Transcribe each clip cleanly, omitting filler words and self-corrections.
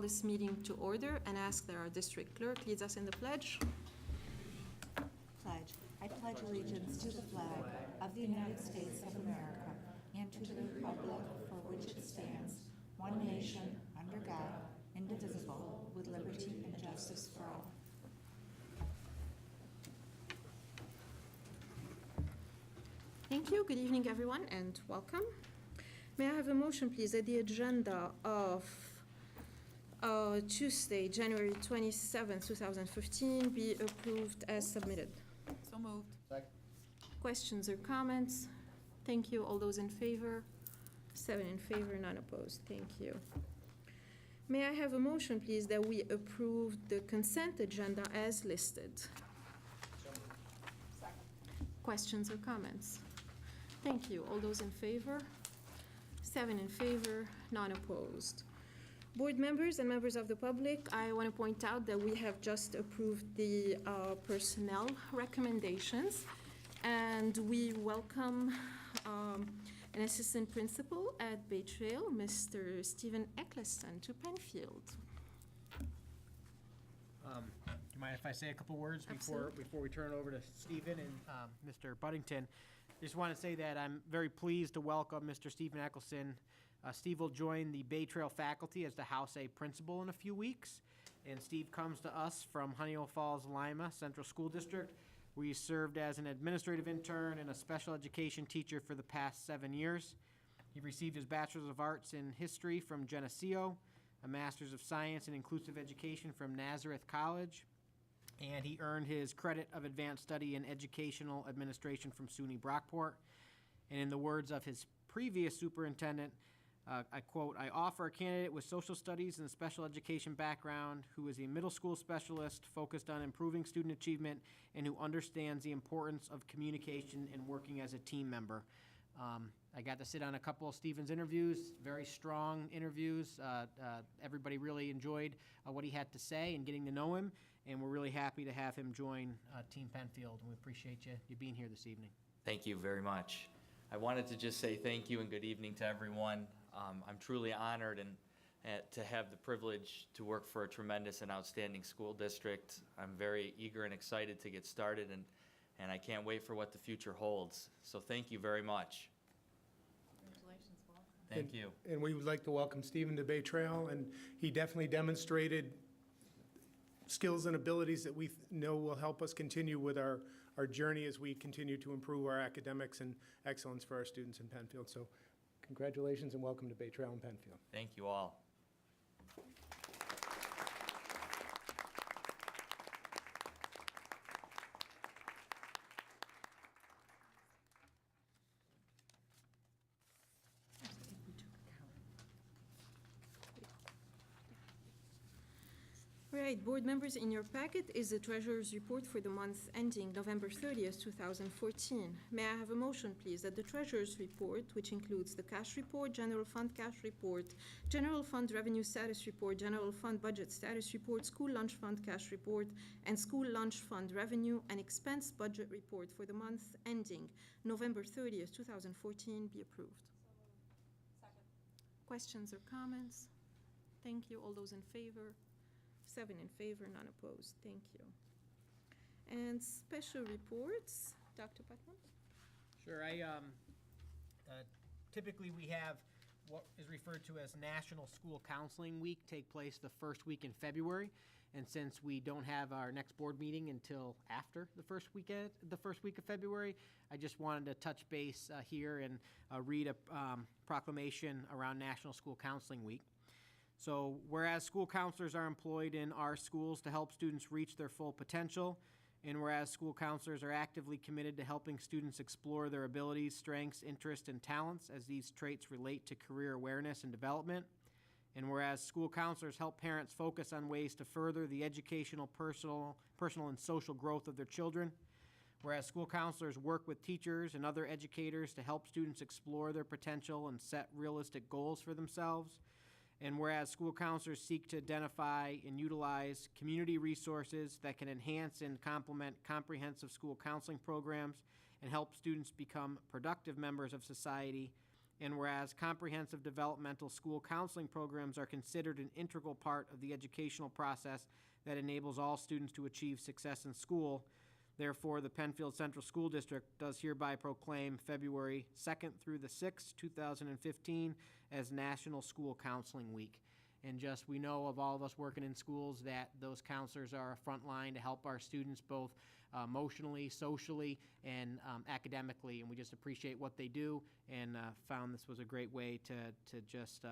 this meeting to order and ask that our district clerk leads us in the pledge. Pledge. I pledge allegiance to the flag of the United States of America and to the republic for which it stands, one nation, under God, indivisible, with liberty and justice for all. Thank you. Good evening, everyone, and welcome. May I have a motion, please, that the agenda of Tuesday, January 27, 2015, be approved as submitted? So moved. Second. Questions or comments? Thank you. All those in favor? 7 in favor, none opposed. Thank you. May I have a motion, please, that we approve the consent agenda as listed? So moved. Second. Questions or comments? Thank you. All those in favor? 7 in favor, none opposed. Board members and members of the public, I want to point out that we have just approved the personnel recommendations, and we welcome an assistant principal at Bay Trail, Mr. Stephen Eccleston, to Penfield. Do you mind if I say a couple words before we turn it over to Stephen and Mr. Buddington? Just want to say that I'm very pleased to welcome Mr. Stephen Eccleston. Steve will join the Bay Trail faculty as the House A principal in a few weeks. And Steve comes to us from Honeywell Falls, Lima Central School District, where he served as an administrative intern and a special education teacher for the past 7 years. He received his Bachelor's of Arts in History from Geneseo, a Master's of Science in Inclusive Education from Nazareth College, and he earned his Credit of Advanced Study in Educational Administration from SUNY Brockport. And in the words of his previous superintendent, I quote, "I offer a candidate with social studies and a special education background who is a middle school specialist focused on improving student achievement and who understands the importance of communication and working as a team member." I got to sit on a couple of Stephen's interviews, very strong interviews. Everybody really enjoyed what he had to say and getting to know him, and we're really happy to have him join Team Penfield, and we appreciate you being here this evening. Thank you very much. I wanted to just say thank you and good evening to everyone. I'm truly honored and to have the privilege to work for a tremendous and outstanding school district. I'm very eager and excited to get started, and I can't wait for what the future holds. So thank you very much. Congratulations, welcome. Thank you. And we would like to welcome Stephen to Bay Trail, and he definitely demonstrated skills and abilities that we know will help us continue with our journey as we continue to improve our academics and excellence for our students in Penfield. So congratulations and welcome to Bay Trail and Penfield. Thank you all. All right, board members, in your packet is the treasurer's report for the month ending November 30th, 2014. May I have a motion, please, that the treasurer's report, which includes the cash report, general fund cash report, general fund revenue status report, general fund budget status report, school lunch fund cash report, and school lunch fund revenue and expense budget report for the month ending November 30th, 2014, be approved? Second. Questions or comments? Thank you. All those in favor? 7 in favor, none opposed. Thank you. And special reports, Dr. Putnam? Sure. Typically we have what is referred to as National School Counseling Week take place the first week in February. And since we don't have our next board meeting until after the first week of February, I just wanted to touch base here and read a proclamation around National School Counseling Week. So, whereas school counselors are employed in our schools to help students reach their full potential, and whereas school counselors are actively committed to helping students explore their abilities, strengths, interests, and talents as these traits relate to career awareness and development, and whereas school counselors help parents focus on ways to further the educational, personal, and social growth of their children, whereas school counselors work with teachers and other educators to help students explore their potential and set realistic goals for themselves, and whereas school counselors seek to identify and utilize community resources that can enhance and complement comprehensive school counseling programs and help students become productive members of society, And whereas comprehensive developmental school counseling programs are considered an integral part of the educational process that enables all students to achieve success in school, therefore, the Penfield Central School District does hereby proclaim February 2nd through the 6th, 2015, as National School Counseling Week. And just, we know of all of us working in schools that those counselors are a front line to help our students both emotionally, socially, and academically. And we just appreciate what they do, and found this was a great way to just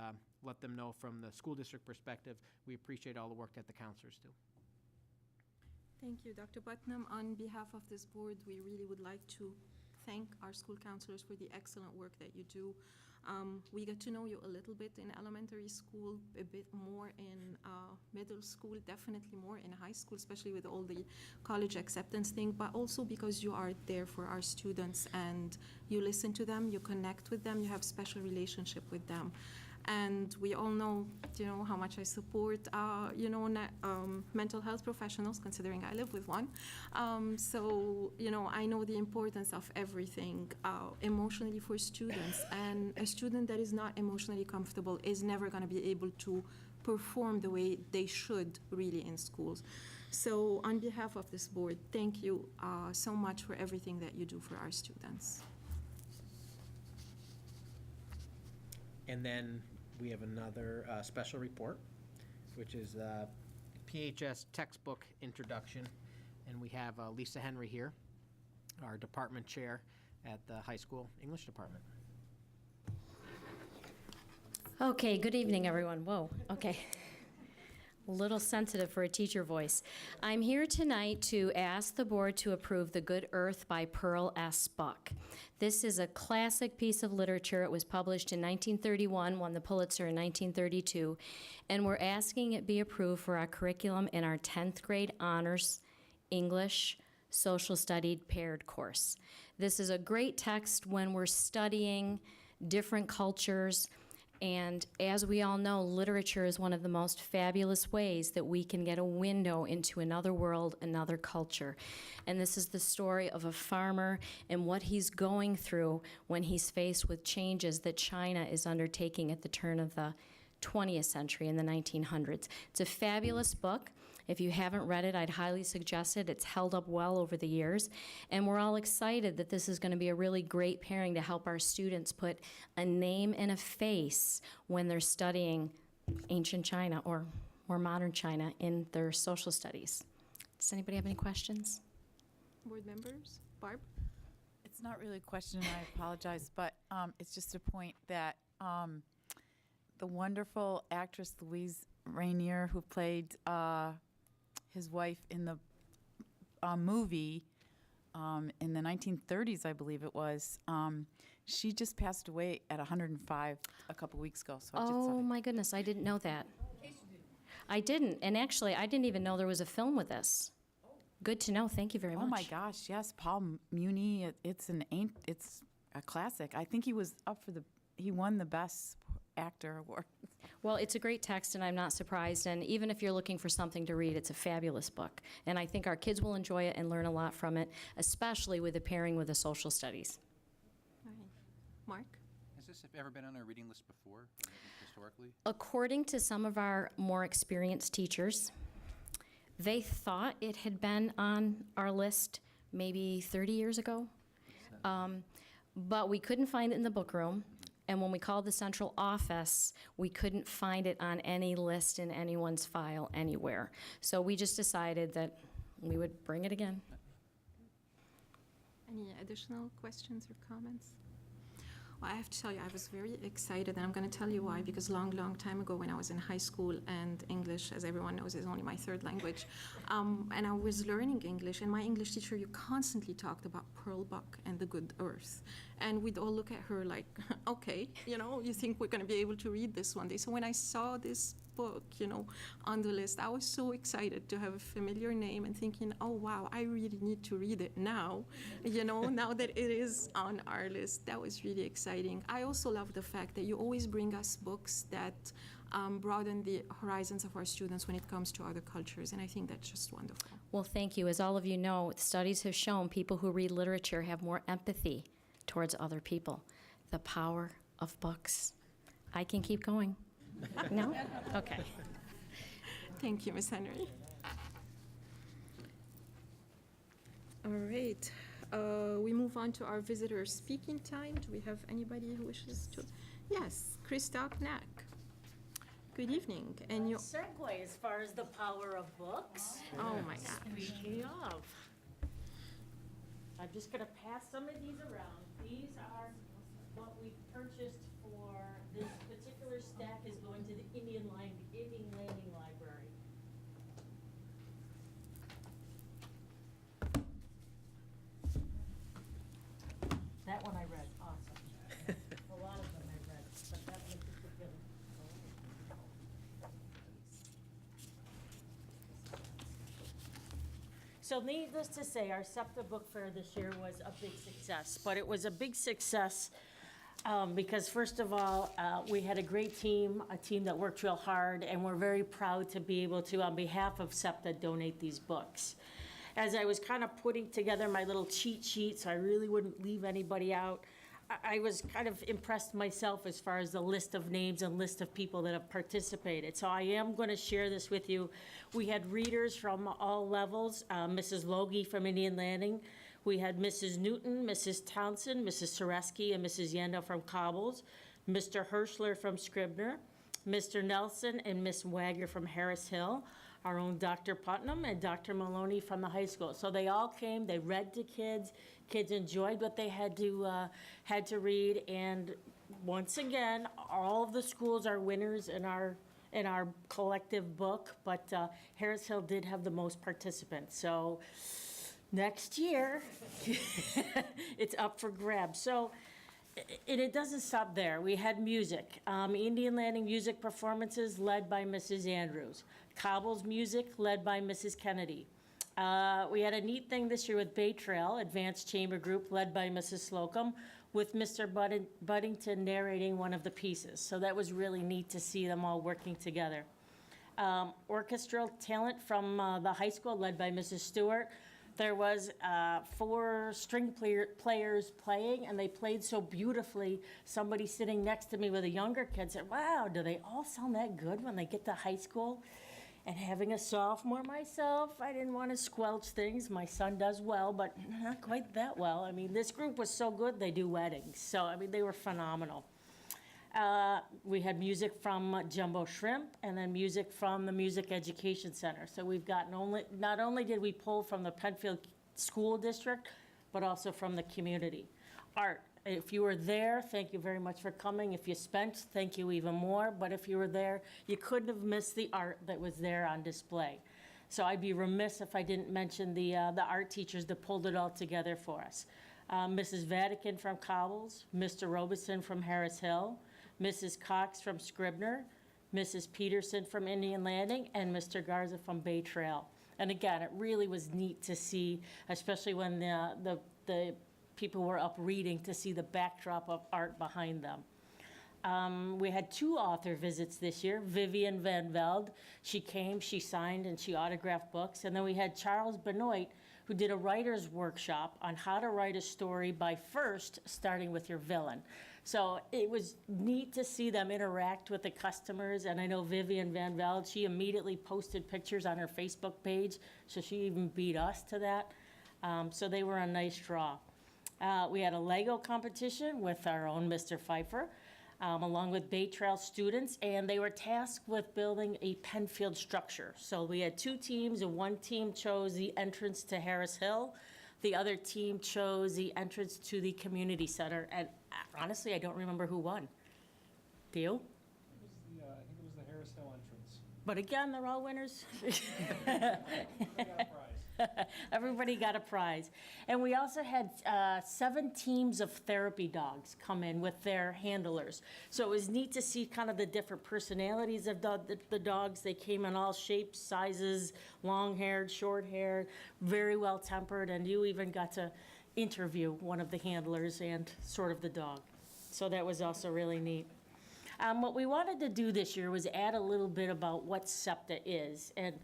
let them know from the school district perspective, we appreciate all the work that the counselors do. Thank you, Dr. Putnam. On behalf of this board, we really would like to thank our school counselors for the excellent work that you do. We get to know you a little bit in elementary school, a bit more in middle school, definitely more in high school, especially with all the college acceptance thing, but also because you are there for our students and you listen to them, you connect with them, you have special relationship with them. And we all know, how much I support, mental health professionals, considering I live with one. So, I know the importance of everything emotionally for students. And a student that is not emotionally comfortable is never going to be able to perform the way they should really in schools. So on behalf of this board, thank you so much for everything that you do for our students. And then we have another special report, which is PHS textbook introduction. And we have Lisa Henry here, our department chair at the high school English department. Okay, good evening, everyone. Whoa, okay. A little sensitive for a teacher voice. I'm here tonight to ask the board to approve The Good Earth by Pearl S. Buck. This is a classic piece of literature. It was published in 1931, won the Pulitzer in 1932, and we're asking it be approved for our curriculum in our 10th grade honors English social studies paired course. This is a great text when we're studying different cultures. And as we all know, literature is one of the most fabulous ways that we can get a window into another world, another culture. And this is the story of a farmer and what he's going through when he's faced with changes that China is undertaking at the turn of the 20th century in the 1900s. It's a fabulous book. If you haven't read it, I'd highly suggest it. It's held up well over the years. And we're all excited that this is going to be a really great pairing to help our students put a name and a face when they're studying ancient China or more modern China in their social studies. Does anybody have any questions? Board members? Barb? It's not really a question, and I apologize, but it's just a point that the wonderful actress Louise Rainier, who played his wife in the movie in the 1930s, I believe it was, she just passed away at 105 a couple weeks ago. So Oh my goodness, I didn't know that. I didn't, and actually, I didn't even know there was a film with this. Good to know. Thank you very much. Oh my gosh, yes, Paul Muni. It's a classic. I think he was up for he won the Best Actor award. Well, it's a great text, and I'm not surprised. And even if you're looking for something to read, it's a fabulous book. And I think our kids will enjoy it and learn a lot from it, especially with the pairing with the social studies. All right. Mark? Has this ever been on our reading list before, historically? According to some of our more experienced teachers, they thought it had been on our list maybe 30 years ago. But we couldn't find it in the book room. And when we called the central office, we couldn't find it on any list in anyone's file anywhere. So we just decided that we would bring it again. Any additional questions or comments? Well, I have to tell you, I was very excited, and I'm going to tell you why, because long time ago when I was in high school, and English, as everyone knows, is only my third language, and I was learning English, and my English teacher, you constantly talked about Pearl Buck and The Good Earth. And we'd all look at her like, okay, you think we're going to be able to read this one day. So when I saw this book, on the list, I was so excited to have a familiar name and thinking, oh, wow, I really need to read it now, now that it is on our list. That was really exciting. I also love the fact that you always bring us books that broaden the horizons of our students when it comes to other cultures, and I think that's just wonderful. Well, thank you. As all of you know, studies have shown people who read literature have more empathy towards other people. The power of books. I can keep going. No? Okay. Thank you, Ms. Henry. All right, we move on to our visitor speaking time. Do we have anybody who wishes to? Yes, Krista Knack. Good evening, and you, Segue as far as the power of books. oh my gosh. Speaking of, I'm just gonna pass some of these around. These are what we purchased for this particular stack is going to the Indian Landing Library. That one I read, awesome. A lot of them I read, but that one in particular. So needless to say, our SEPTA Book Fair this year was a big success, but it was a big success because first of all, we had a great team, a team that worked real hard, and we're very proud to be able to, on behalf of SEPTA, donate these books. As I was kind of putting together my little cheat sheet, so I really wouldn't leave anybody out, I was kind of impressed myself as far as the list of names and list of people that have participated. So I am going to share this with you. We had readers from all levels, Mrs. Logie from Indian Landing. We had Mrs. Newton, Mrs. Townsend, Mrs. Soreski, and Mrs. Yenda from Cobbles, Mr. Hirschler from Scribner, Mr. Nelson and Miss Wagner from Harris Hill, our own Dr. Putnam and Dr. Maloney from the high school. So they all came, they read to kids. Kids enjoyed what they had to read, and once again, all of the schools are winners in our collective book, but Harris Hill did have the most participants. So next year, it's up for grabs. So, and it doesn't stop there. We had music. Indian Landing music performances led by Mrs. Andrews. Cobbles music led by Mrs. Kennedy. We had a neat thing this year with Bay Trail, Advanced Chamber Group led by Mrs. Slocum, with Mr. Buddington narrating one of the pieces. So that was really neat to see them all working together. Orchestral talent from the high school led by Mrs. Stewart. There was 4 string players playing, and they played so beautifully. Somebody sitting next to me with a younger kid said, wow, do they all sound that good when they get to high school? And having a sophomore myself, I didn't want to squelch things. My son does well, but not quite that well. I mean, this group was so good, they do weddings. So, I mean, they were phenomenal. We had music from Jumbo Shrimp and then music from the Music Education Center. So we've got not only did we pull from the Penfield School District, but also from the community. Art. If you were there, thank you very much for coming. If you spent, thank you even more. But if you were there, you couldn't have missed the art that was there on display. So I'd be remiss if I didn't mention the art teachers that pulled it all together for us. Mrs. Vatican from Cobbles, Mr. Robeson from Harris Hill, Mrs. Cox from Scribner, Mrs. Peterson from Indian Landing, and Mr. Garza from Bay Trail. And again, it really was neat to see, especially when the people were up reading, to see the backdrop of art behind them. We had 2 author visits this year. Vivian Van Velde, she came, she signed, and she autographed books. And then we had Charles Benoit, who did a writer's workshop on how to write a story by first starting with your villain. So it was neat to see them interact with the customers. And I know Vivian Van Velde, she immediately posted pictures on her Facebook page, so she even beat us to that. So they were a nice draw. We had a Lego competition with our own Mr. Pfeiffer, along with Bay Trail students, and they were tasked with building a Penfield structure. So we had 2 teams, and one team chose the entrance to Harris Hill. The other team chose the entrance to the community center, and honestly, I don't remember who won. Do you? I think it was the Harris Hill entrance. But again, they're all winners. I got a prize. Everybody got a prize. And we also had 7 teams of therapy dogs come in with their handlers. So it was neat to see kind of the different personalities of the dogs. They came in all shapes, sizes, long-haired, short-haired, very well-tempered, and you even got to interview one of the handlers and sort of the dog. So that was also really neat. What we wanted to do this year was add a little bit about what SEPTA is. And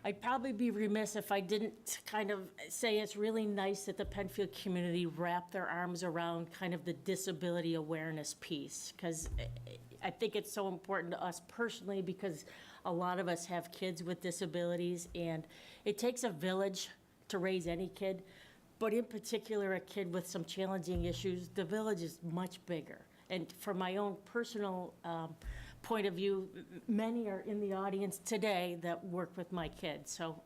I'd probably be remiss if I didn't kind of say it's really nice that the Penfield community wrapped their arms around kind of the disability awareness piece, because I think it's so important to us personally, because a lot of us have kids with disabilities, and it takes a village to raise any kid, but in particular, a kid with some challenging issues, the village is much bigger. And from my own personal point of view, many are in the audience today that work with my kids. So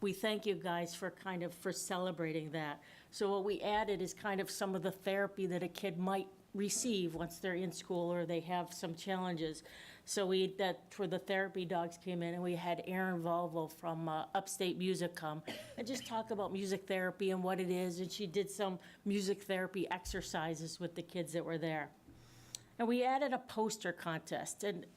we thank you guys for for celebrating that. So what we added is kind of some of the therapy that a kid might receive once they're in school or they have some challenges. So that's where the therapy dogs came in, and we had Erin Volvo from Upstate Music come and just talk about music therapy and what it is, and she did some music therapy exercises with the kids that were there. And we added a poster contest, and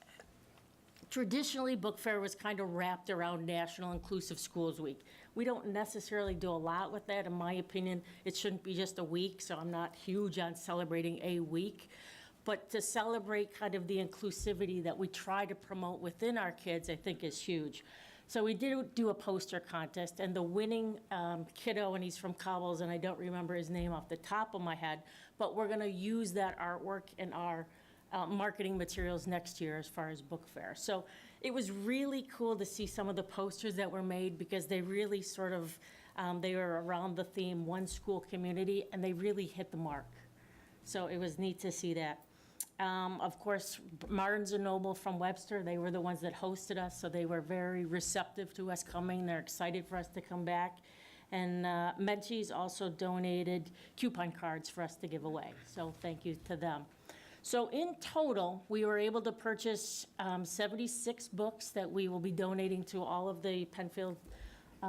traditionally, Book Fair was kind of wrapped around National Inclusive Schools Week. We don't necessarily do a lot with that. In my opinion, it shouldn't be just a week, so I'm not huge on celebrating a week. But to celebrate kind of the inclusivity that we try to promote within our kids, I think is huge. So we did do a poster contest, and the winning kiddo, and he's from Cobbles, and I don't remember his name off the top of my head, but we're gonna use that artwork in our marketing materials next year as far as Book Fair. So it was really cool to see some of the posters that were made, because they really sort of, they were around the theme, one school community, and they really hit the mark. So it was neat to see that. Of course, Barnes & Noble from Webster, they were the ones that hosted us, so they were very receptive to us coming. They're excited for us to come back. And Menchie's also donated coupon cards for us to give away, so thank you to them. So in total, we were able to purchase 76 books that we will be donating to all of the Penfield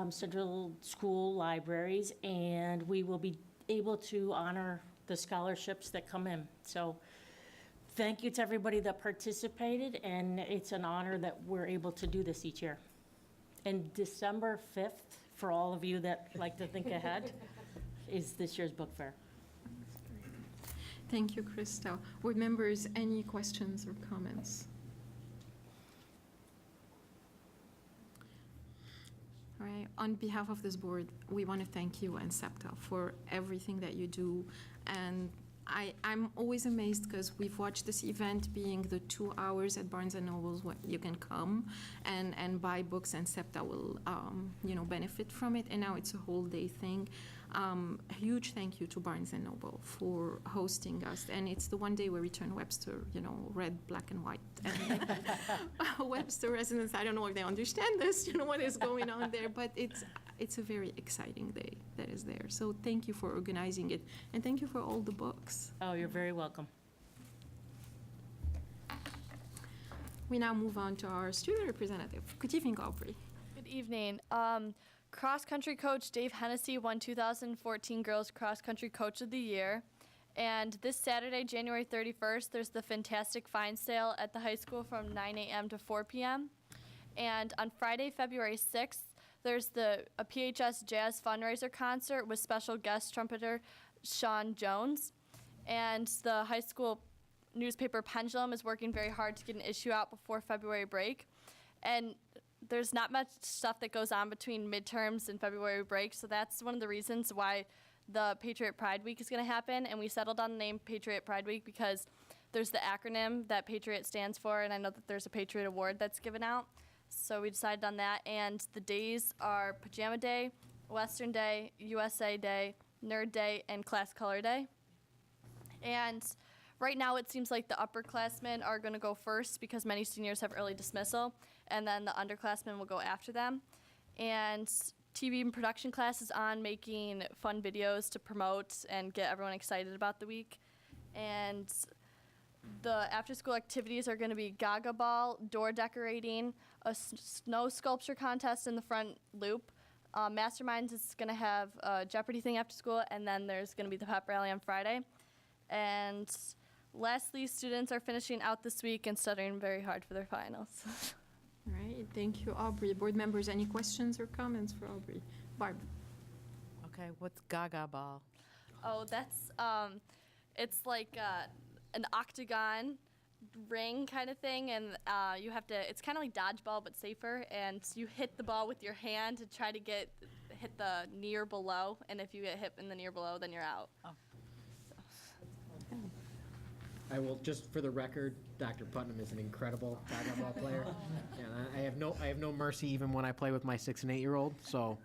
Central School libraries, and we will be able to honor the scholarships that come in. So thank you to everybody that participated, and it's an honor that we're able to do this each year. And December 5th, for all of you that like to think ahead, is this year's book fair. Thank you, Krista. Board members, any questions or comments? All right, on behalf of this board, we want to thank you and SEPTA for everything that you do. And I'm always amazed, because we've watched this event being the 2 hours at Barnes & Noble's where you can come and buy books, and SEPTA will benefit from it. And now it's a whole day thing. A huge thank you to Barnes & Noble for hosting us. And it's the one day where we turn Webster, red, black, and white. And Webster residents, I don't know if they understand this, what is going on there, but it's a very exciting day that is there. So thank you for organizing it, and thank you for all the books. Oh, you're very welcome. We now move on to our student representative. Good evening, Aubrey. Good evening. Cross-country coach Dave Hennessy won 2014 Girls Cross Country Coach of the Year. And this Saturday, January 31st, there's the Fantastic Find Sale at the high school from 9 a.m. to 4 p.m. And on Friday, February 6th, there's a PHS Jazz Fundraiser concert with special guest trumpeter Sean Jones. And the high school newspaper Pendulum is working very hard to get an issue out before February break. And there's not much stuff that goes on between midterms and February break, so that's one of the reasons why the Patriot Pride Week is going to happen. And we settled on the name Patriot Pride Week because there's the acronym that Patriot stands for, and I know that there's a Patriot Award that's given out. So we decided on that, and the days are Pajama Day, Western Day, USA Day, Nerd Day, and Class Color Day. And right now it seems like the upperclassmen are going to go first because many seniors have early dismissal, and then the underclassmen will go after them. And TV and production class is on making fun videos to promote and get everyone excited about the week. And the after-school activities are going to be Gaga Ball, door decorating, a snow sculpture contest in the front loop. Masterminds is going to have a Jeopardy thing after school, and then there's going to be the pep rally on Friday. And lastly, students are finishing out this week and studying very hard for their finals. All right, thank you, Aubrey. Board members, any questions or comments for Aubrey? Barb. Okay, what's Gaga Ball? Oh, that's, it's like an octagon ring kind of thing, and you have to, it's kind of like dodgeball but safer, and you hit the ball with your hand to try to hit the near below, and if you get hit in the near below, then you're out. I will, just for the record, Dr. Putnam is an incredible basketball player. And I have no mercy even when I play with my 6 and 8-year-old, so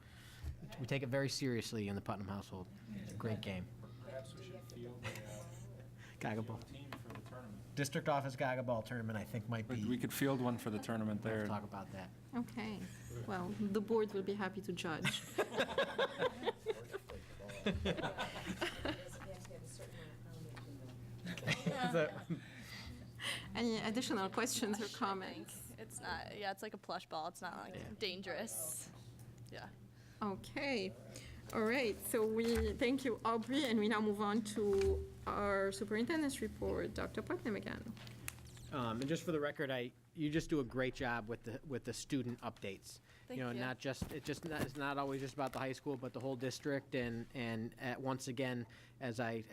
we take it very seriously in the Putnam household. It's a great game. Perhaps we should field a Gaga ball. team for the tournament. District office Gaga ball tournament, I think, might be. We could field one for the tournament We'll there. talk about that. Okay, well, the board will be happy to judge. Any additional questions or comments? It's not, yeah, it's like a plush ball. It's not like dangerous. Yeah. Okay, all right, so we thank you, Aubrey, and we now move on to our superintendent's report. Dr. Putnam again. And just for the record, you just do a great job with the student updates. Thank You know, you. not just, it's not always just about the high school, but the whole district, and once again, as I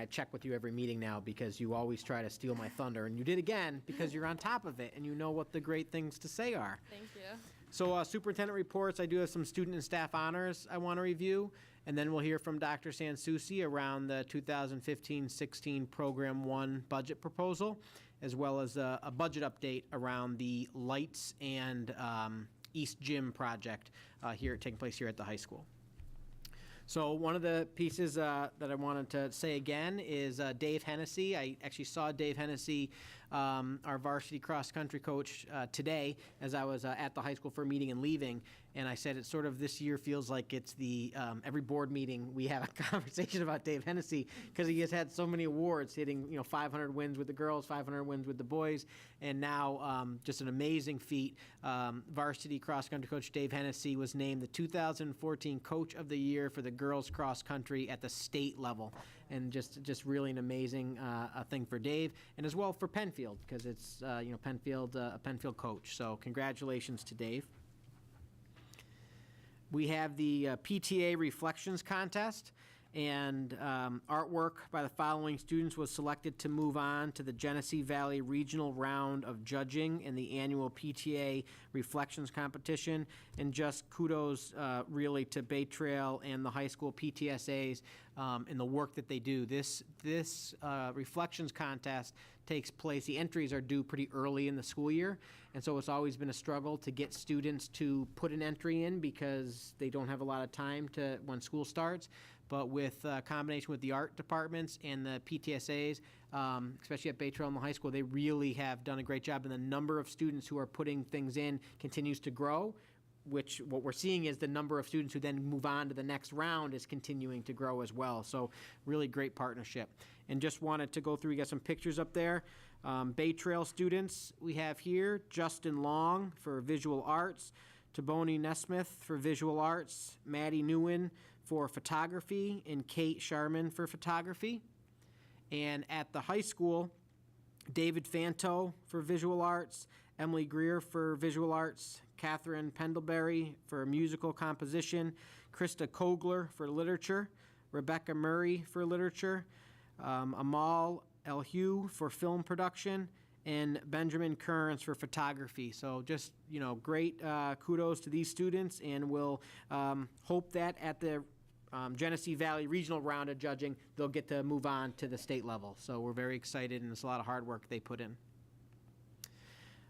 check with you every meeting now, because you always try to steal my thunder, and you did again, because you're on top of it, and you know what the great things to say are. Thank you. So superintendent reports, I do have some student and staff honors I want to review, and then we'll hear from Dr. Sansucci around the 2015-16 Program 1 budget proposal, as well as a budget update around the lights and East Gym project taking place here at the high school. So one of the pieces that I wanted to say again is Dave Hennessy. I actually saw Dave Hennessy, our varsity cross-country coach, today as I was at the high school for a meeting and leaving. And I said it sort of this year feels like it's the every board meeting we have a conversation about Dave Hennessy, because he has had so many awards, hitting 500 wins with the girls, 500 wins with the boys, and now just an amazing feat. Varsity cross-country coach Dave Hennessy was named the 2014 Coach of the Year for the girls cross-country at the state level, and just really an amazing thing for Dave, and as well for Penfield, because it's Penfield, a Penfield coach. So congratulations to Dave. We have the PTA Reflections Contest, and artwork by the following students was selected to move on to the Genesee Valley Regional Round of Judging in the annual PTA Reflections Competition. And just kudos really to Bay Trail and the high school PTSAs in the work that they do. This Reflections Contest takes place, the entries are due pretty early in the school year, and so it's always been a struggle to get students to put an entry in because they don't have a lot of time when school starts. But with combination with the art departments and the PTSAs, especially at Bay Trail and the high school, they really have done a great job, and the number of students who are putting things in continues to grow, which what we're seeing is the number of students who then move on to the next round is continuing to grow as well. So really great partnership. And just wanted to go through, we got some pictures up there. Bay Trail students we have here, Justin Long for visual arts, Taboni Nesmith for visual arts, Maddie Newen for photography, and Kate Sharman for photography. And at the high school, David Fanto for visual arts, Emily Greer for visual arts, Catherine Pendlebury for musical composition, Krista Kogler for literature, Rebecca Murray for literature, Amal Elhue for film production, and Benjamin Kearns for photography. So just, great kudos to these students, and we'll hope that at the Genesee Valley Regional Round of Judging, they'll get to move on to the state level. So we're very excited, and it's a lot of hard work they put in.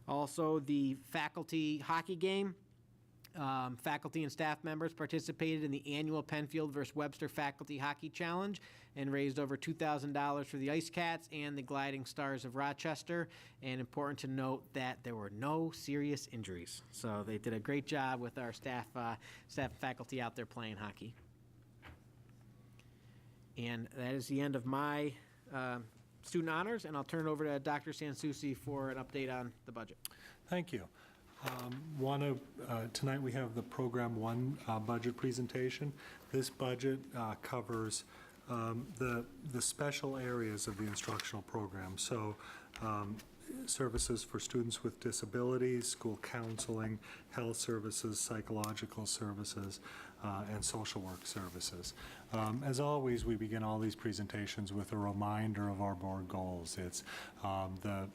Also, the faculty hockey game. Faculty and staff members participated in the annual Penfield versus Webster Faculty Hockey Challenge and raised over $2,000 for the Ice Cats and the Gliding Stars of Rochester. And important to note that there were no serious injuries. So they did a great job with our staff and faculty out there playing hockey. And that is the end of my student honors, and I'll turn it over to Dr. Sansucci for an update on the budget. Thank you. Tonight we have the Program 1 budget presentation. This budget covers the special areas of the instructional program. So services for students with disabilities, school counseling, health services, psychological services, and social work services. As always, we begin all these presentations with a reminder of our board goals. It's the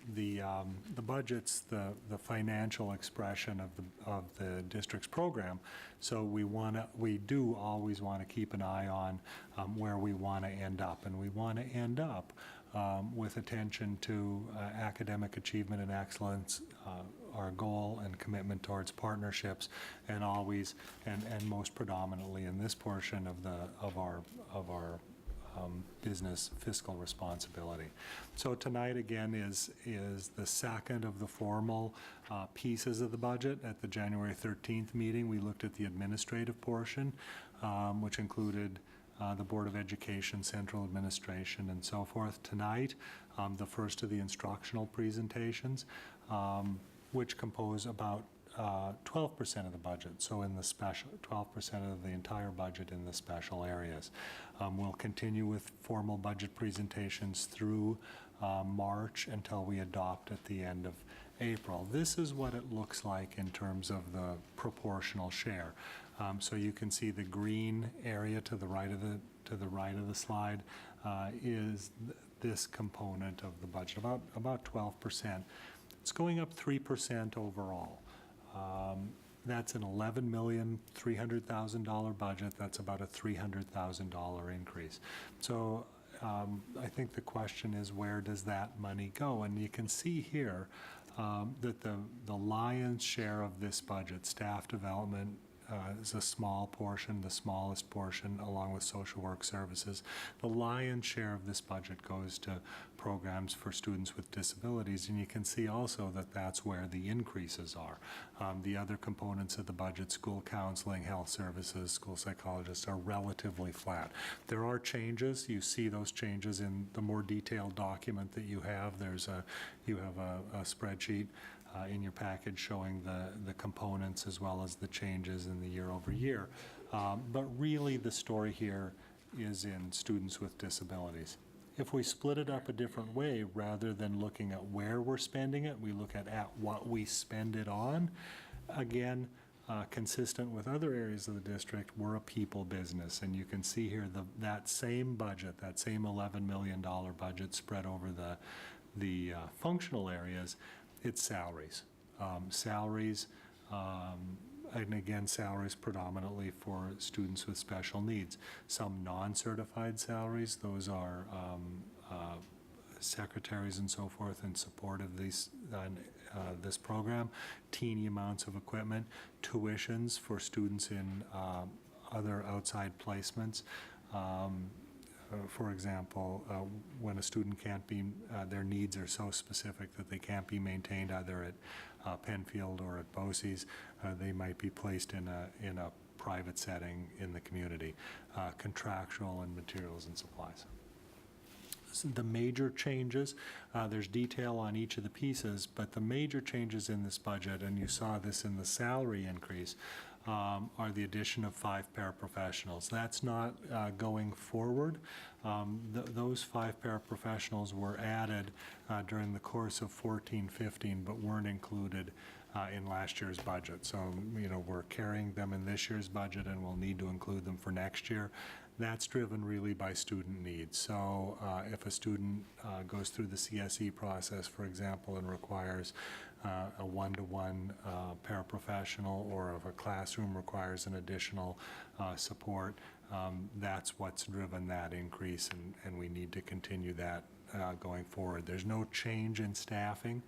budget's the financial expression of the district's program. So we do always want to keep an eye on where we want to end up, and we want to end up with attention to academic achievement and excellence, our goal and commitment towards partnerships, and always and most predominantly in this portion of our business fiscal responsibility. So tonight again is the second of the formal pieces of the budget. At the January 13th meeting, we looked at the administrative portion, which included the Board of Education, central administration, and so forth. Tonight, the first of the instructional presentations, which compose about 12% of the budget, so in the special, 12% of the entire budget in the special areas. We'll continue with formal budget presentations through March until we adopt at the end of April. This is what it looks like in terms of the proportional share. So you can see the green area to the right of the slide is this component of the budget, about 12%. It's going up 3% overall. That's an $11,300,000 budget. That's about a $300,000 increase. So I think the question is, where does that money go? And you can see here that the lion's share of this budget, staff development, is a small portion, the smallest portion, along with social work services. The lion's share of this budget goes to programs for students with disabilities, and you can see also that that's where the increases are. The other components of the budget, school counseling, health services, school psychologists, are relatively flat. There are changes. You see those changes in the more detailed document that you have. You have a spreadsheet in your package showing the components as well as the changes in the year over year. But really the story here is in students with disabilities. If we split it up a different way, rather than looking at where we're spending it, we look at what we spend it on. Again, consistent with other areas of the district, we're a people business, and you can see here that same budget, that same $11 million budget spread over the functional areas. It's salaries. And again, salaries predominantly for students with special needs. Some non-certified salaries, those are secretaries and so forth in support of this program. Teeny amounts of equipment, tuitions for students in other outside placements. For example, when a student can't be, their needs are so specific that they can't be maintained either at Penfield or at BOCES, they might be placed in a private setting in the community. Contractual and materials and supplies. So the major changes, there's detail on each of the pieces, but the major changes in this budget, and you saw this in the salary increase, are the addition of 5 paraprofessionals. That's not going forward. Those 5 paraprofessionals were added during the course of 14-15, but weren't included in last year's budget. So, we're carrying them in this year's budget, and we'll need to include them for next year. That's driven really by student needs. So if a student goes through the CSE process, for example, and requires a one-to-one paraprofessional, or if a classroom requires an additional support, that's what's driven that increase, and we need to continue that going forward. There's no change in staffing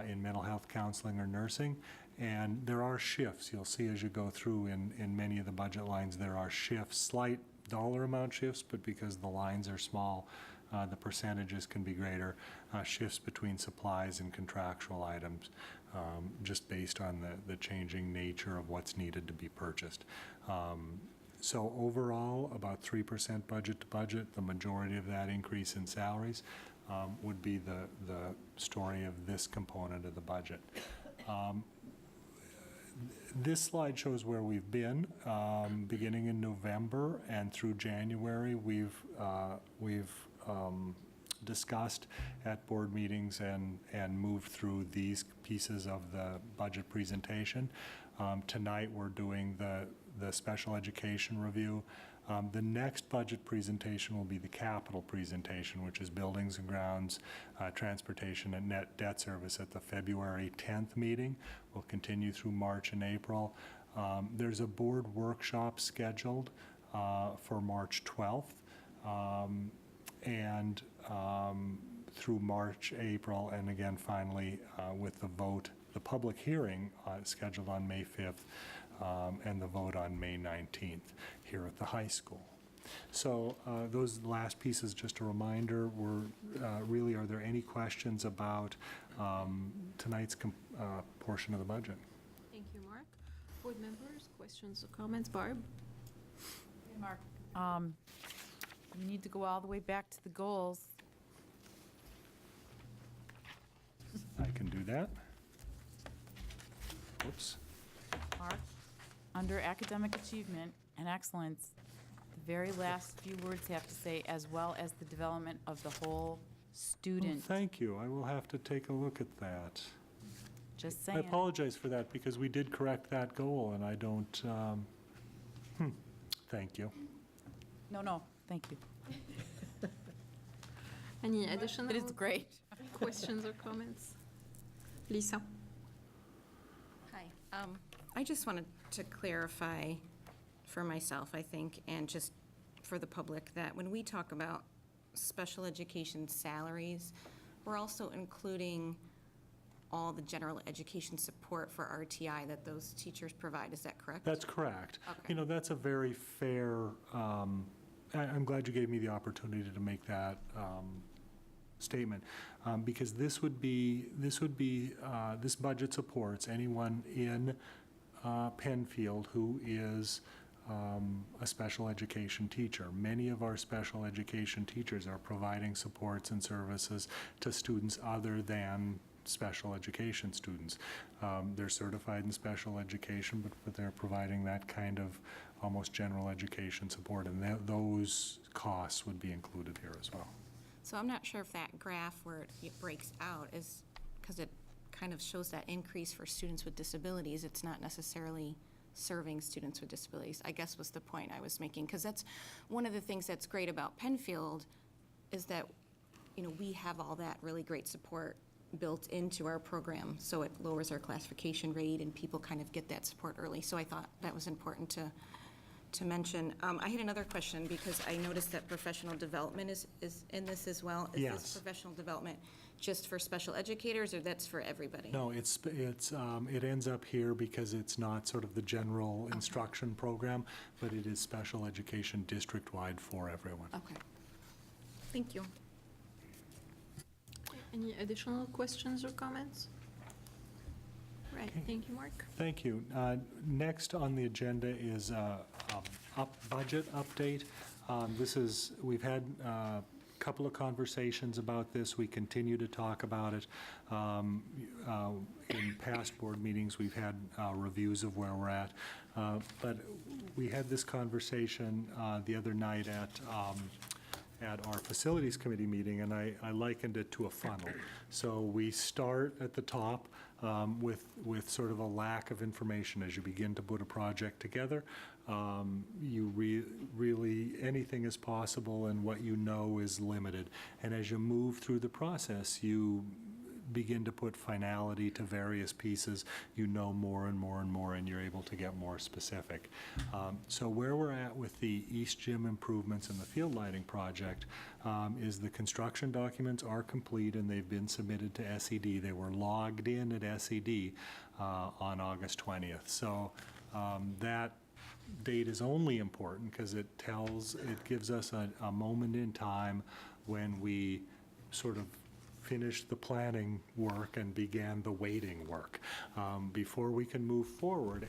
in mental health counseling or nursing, and there are shifts. You'll see as you go through in many of the budget lines, there are shifts, slight dollar amount shifts, but because the lines are small, the percentages can be greater. Shifts between supplies and contractual items, just based on the changing nature of what's needed to be purchased. So overall, about 3% budget to budget. The majority of that increase in salaries would be the story of this component of the budget. This slide shows where we've been. Beginning in November and through January, we've discussed at board meetings and moved through these pieces of the budget presentation. Tonight we're doing the special education review. The next budget presentation will be the capital presentation, which is buildings and grounds, transportation, and net debt service at the February 10th meeting. We'll continue through March and April. There's a board workshop scheduled for March 12th, and through March, April, and again, finally, with the vote, the public hearing scheduled on May 5th, and the vote on May 19th here at the high school. So those last pieces, just a reminder, were really, are there any questions about tonight's portion of the budget? Thank you, Mark. Board members, questions or comments? Barb? Mark, we need to go all the way back to the goals. I can do that. Oops. Mark, under academic achievement and excellence, the very last few words have to say, as well as the development of the whole Oh, student. thank you. I will have to take a look at that. Just I saying. apologize for that because we did correct that goal and I don't, thank you. No, thank you. Any additional It is great. questions or comments? Lisa? Hi. I just wanted to clarify for myself, I think, and just for the public, that when we talk about special education salaries, we're also including all the general education support for RTI that those teachers provide. Is that correct? That's correct. Okay. You know, that's a very fair, I'm glad you gave me the opportunity to make that statement, because this budget supports anyone in Penfield who is a special education teacher. Many of our special education teachers are providing supports and services to students other than special education students. They're certified in special education, but they're providing that kind of almost general education support, and those costs would be included here as well. So I'm not sure if that graph where it breaks out is, because it kind of shows that increase for students with disabilities, it's not necessarily serving students with disabilities, I guess was the point I was making. Because that's one of the things that's great about Penfield is that, you know, we have all that really great support built into our program, so it lowers our classification rate and people kind of get that support early. So I thought that was important to mention. I had another question because I noticed that professional development is in this as well. Is Yes. this professional development just for special educators, or that's for everybody? No, it ends up here because it's not sort of the general instruction program, but it is special education district-wide for everyone. Okay. Thank you. Any additional questions or comments? Right, thank you, Mark. Thank you. Next on the agenda is budget update. We've had a couple of conversations about this. We continue to talk about it. In past board meetings, we've had reviews of where we're at. But we had this conversation the other night at our facilities committee meeting, and I likened it to a funnel. So we start at the top with sort of a lack of information as you begin to put a project together. You really, anything is possible, and what you know is limited. And as you move through the process, you begin to put finality to various pieces. You know more and more and more, and you're able to get more specific. So where we're at with the East Gym improvements and the field lighting project is the construction documents are complete and they've been submitted to SED. They were logged in at SED on August 20th. So that date is only important because it gives us a moment in time when we sort of finished the planning work and began the waiting work. Before we can move forward,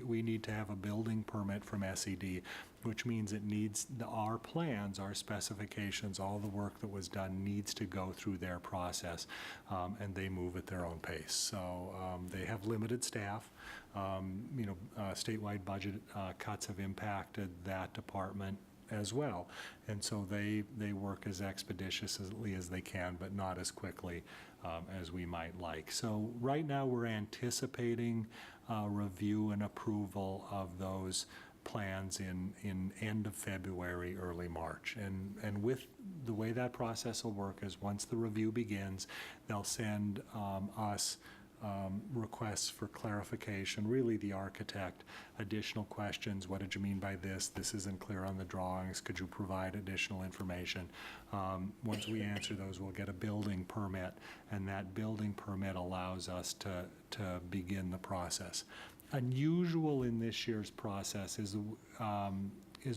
we need to have a building permit from SED, which means it needs our plans, our specifications, all the work that was done needs to go through their process, and they move at their own pace. So they have limited staff. Statewide budget cuts have impacted that department as well. And so they work as expeditiously as they can, but not as quickly as we might like. So right now we're anticipating review and approval of those plans in end of February, early March. And with the way that process will work is once the review begins, they'll send us requests for clarification, really the architect, additional questions. What did you mean by this? This isn't clear on the drawings. Could you provide additional information? Once we answer those, we'll get a building permit, and that building permit allows us to begin the process. Unusual in this year's process is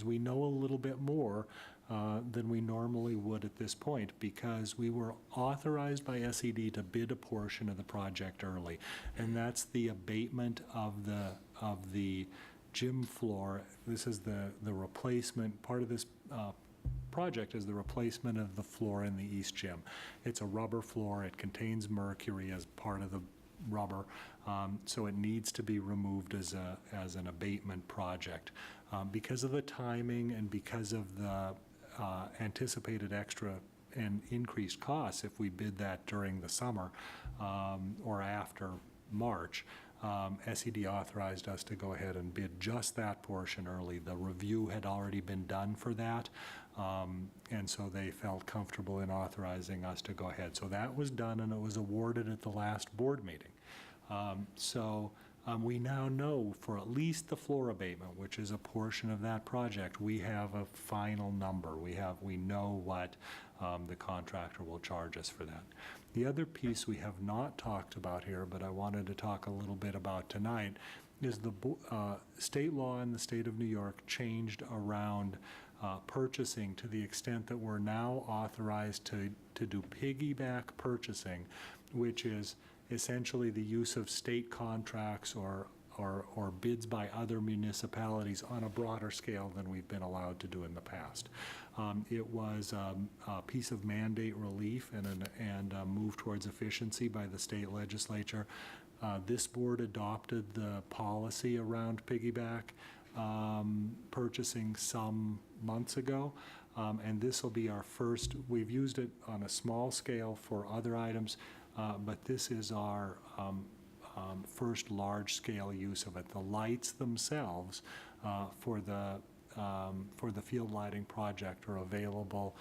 we know a little bit more than we normally would at this point, because we were authorized by SED to bid a portion of the project early, and that's the abatement of the gym floor. This is the replacement. Part of this project is the replacement of the floor in the East Gym. It's a rubber floor. It contains mercury as part of the rubber, so it needs to be removed as an abatement project. Because of the timing and because of the anticipated extra and increased costs if we bid that during the summer or after March, SED authorized us to go ahead and bid just that portion early. The review had already been done for that, and so they felt comfortable in authorizing us to go ahead. So that was done, and it was awarded at the last board meeting. We now know for at least the floor abatement, which is a portion of that project, we have a final number. We know what the contractor will charge us for that. The other piece we have not talked about here, but I wanted to talk a little bit about tonight, is the state law in the state of New York changed around purchasing to the extent that we're now authorized to do piggyback purchasing, which is essentially the use of state contracts or bids by other municipalities on a broader scale than we've been allowed to do in the past. It was a piece of mandate relief and a move towards efficiency by the state legislature. This board adopted the policy around piggyback purchasing some months ago. And this will be our first. We've used it on a small scale for other items, but this is our first large-scale use of it. The lights themselves for the field lighting project are available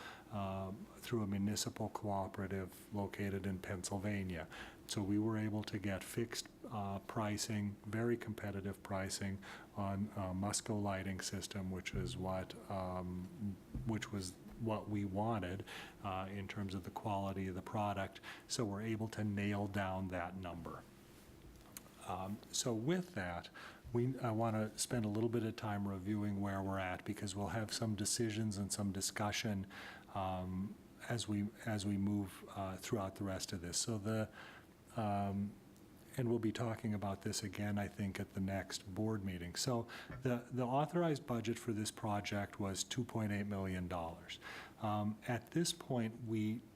through a municipal cooperative located in Pennsylvania. So we were able to get fixed pricing, very competitive pricing on Musco lighting system, which was what we wanted in terms of the quality of the product. So we're able to nail down that number. So with that, I want to spend a little bit of time reviewing where we're at, because we'll have some decisions and some discussion as we move throughout the rest of this. So and we'll be talking about this again, I think, at the next board meeting. So the authorized budget for this project was $2.8 million. At this point,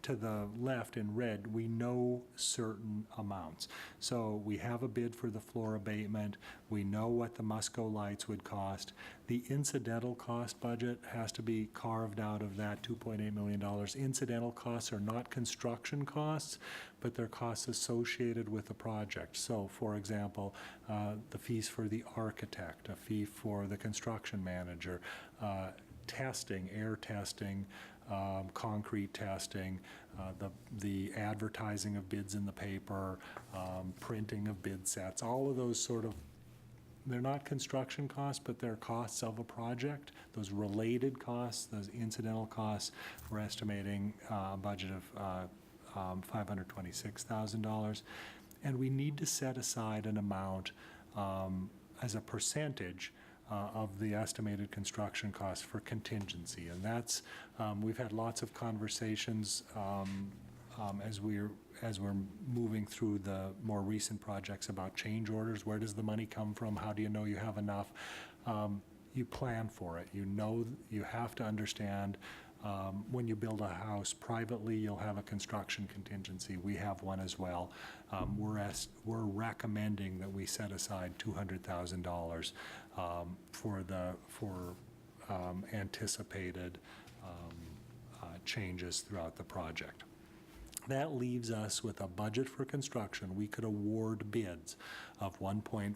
to the left in red, we know certain amounts. So we have a bid for the floor abatement. We know what the Musco lights would cost. The incidental cost budget has to be carved out of that $2.8 million. Incidental costs are not construction costs, but they're costs associated with the project. So, for example, the fees for the architect, a fee for the construction manager, testing, air testing, concrete testing, the advertising of bids in the paper, printing of bid sets, all of those sort of, they're not construction costs, but they're costs of a project. Those related costs, those incidental costs, we're estimating a budget of $526,000. And we need to set aside an amount as a percentage of the estimated construction costs for contingency. And that's, we've had lots of conversations as we're moving through the more recent projects about change orders. Where does the money come from? How do you know you have enough? You plan for it. You know, you have to understand when you build a house privately, you'll have a construction contingency. We have one as well. We're recommending that we set aside $200,000 for anticipated changes throughout the project. That leaves us with a budget for construction. We could award bids of $1.4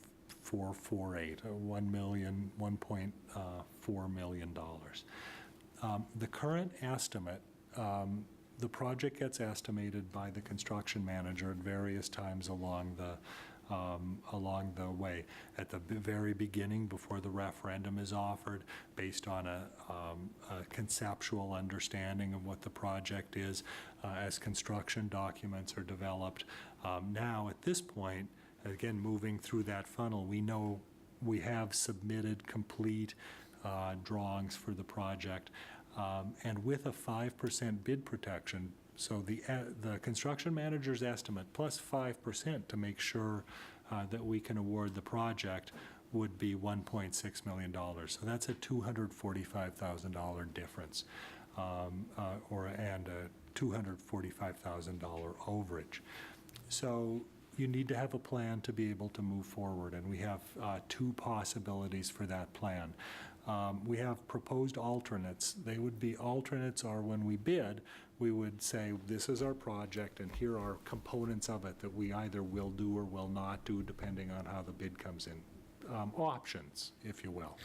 1.448, $1.4 million. The current estimate, the project gets estimated by the construction manager at various times along the way. At the very beginning, before the referendum is offered, based on a conceptual understanding of what the project is, as construction documents are developed. Now, at this point, again, moving through that funnel, we know we have submitted complete drawings for the project. And with a 5% bid protection, so the construction manager's estimate plus 5% to make sure that we can award the project would be $1.6 million. So that's a $245,000 difference, and a $245,000 overage. So you need to have a plan to be able to move forward, and we have two possibilities for that plan. We have proposed alternates. They would be alternates are when we bid, we would say, this is our project and here are components of it that we either will do or will not do depending on how the bid comes in. Options, if you will.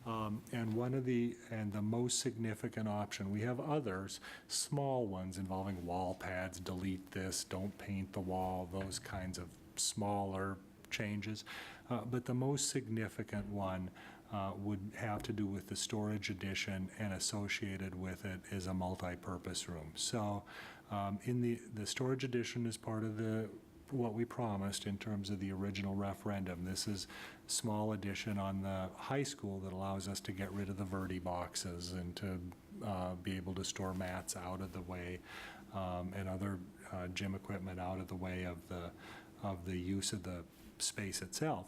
And the most significant option, we have others, small ones involving wall pads, delete this, don't paint the wall, those kinds of smaller changes. But the most significant one would have to do with the storage addition, and associated with it is a multi-purpose room. So in the storage addition is part of what we promised in terms of the original referendum. This is small addition on the high school that allows us to get rid of the Verdi boxes and to be able to store mats out of the way, and other gym equipment out of the way of the use of the space itself.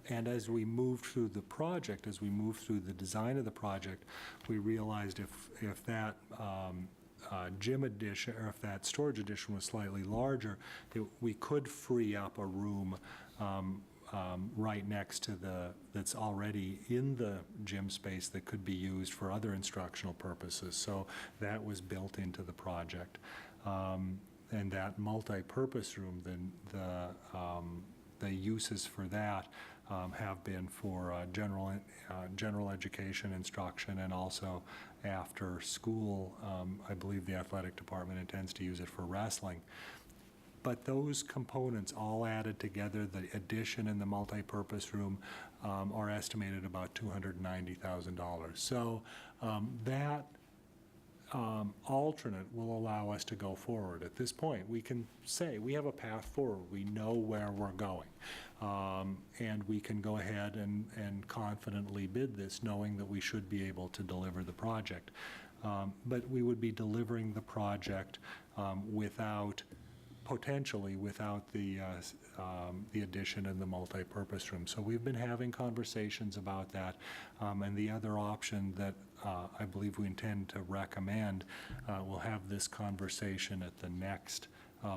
And as we moved through the project, as we moved through the design of the project, we realized if that gym addition, or if that storage addition was slightly larger, we could free up a room right next to that's already in the gym space that could be used for other instructional purposes. So that was built into the project. And that multi-purpose room, the uses for that have been for general education instruction, and also after school. I believe the athletic department intends to use it for wrestling. But those components all added together, the addition and the multi-purpose room, are estimated about $290,000. So that alternate will allow us to go forward. At this point, we can say we have a path forward. We know where we're going. And we can go ahead and confidently bid this, knowing that we should be able to deliver the project. But we would be delivering the project potentially without the addition and the multi-purpose room. So we've been having conversations about that. And the other option that I believe we intend to recommend, we'll have this conversation at the next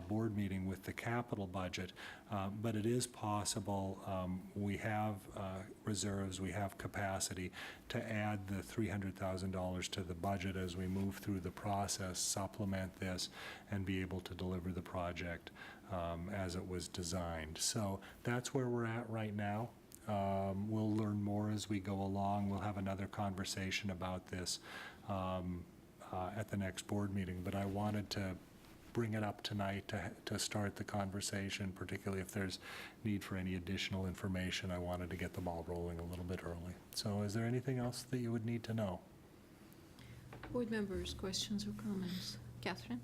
board meeting with the capital budget, but it is possible. We have reserves, we have capacity to add the $300,000 to the budget as we move through the process, supplement this, and be able to deliver the project as it was designed. So that's where we're at right now. We'll learn more as we go along. We'll have another conversation about this at the next board meeting, but I wanted to bring it up tonight to start the conversation, particularly if there's need for any additional information. I wanted to get the ball rolling a little bit early. So is there anything else that you would need to know? Board members, questions or comments? Catherine?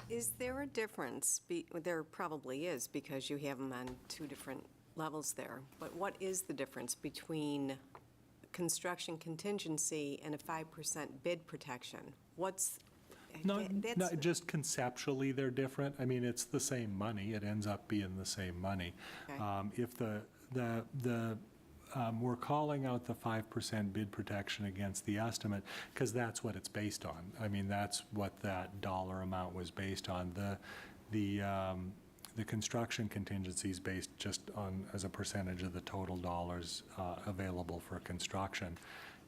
Is there a difference? There probably is, because you have them on two different levels there. But what is the difference between construction contingency and a 5% bid protection? Not just conceptually they're different. I mean, it's the same money. It ends up being the same money. Okay. If we're calling out the 5% bid protection against the estimate because that's what it's based on. I mean, that's what that dollar amount was based on. The construction contingency is based just on as a percentage of the total dollars available for construction.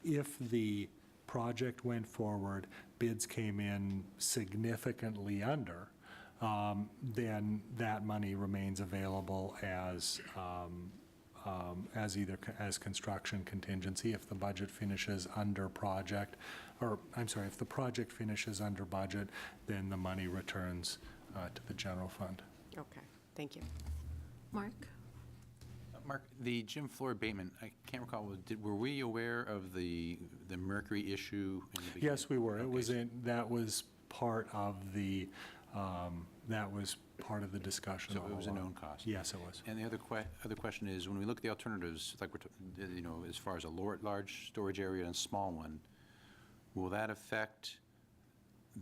If the project went forward, bids came in significantly under, then that money remains available as either as construction contingency. If the budget finishes under project, or I'm sorry, if the project finishes under budget, then the money returns to the general fund. Okay, thank you. Mark? Mark, the gym floor abatement, I can't recall, were we aware of the mercury issue in the beginning? Yes, we were. It was Okay. that was part of the discussion. So all it was a along. known cost? Yes, it was. And the other question is, when we look at the alternatives, like as far as a large storage area and a small one, will that affect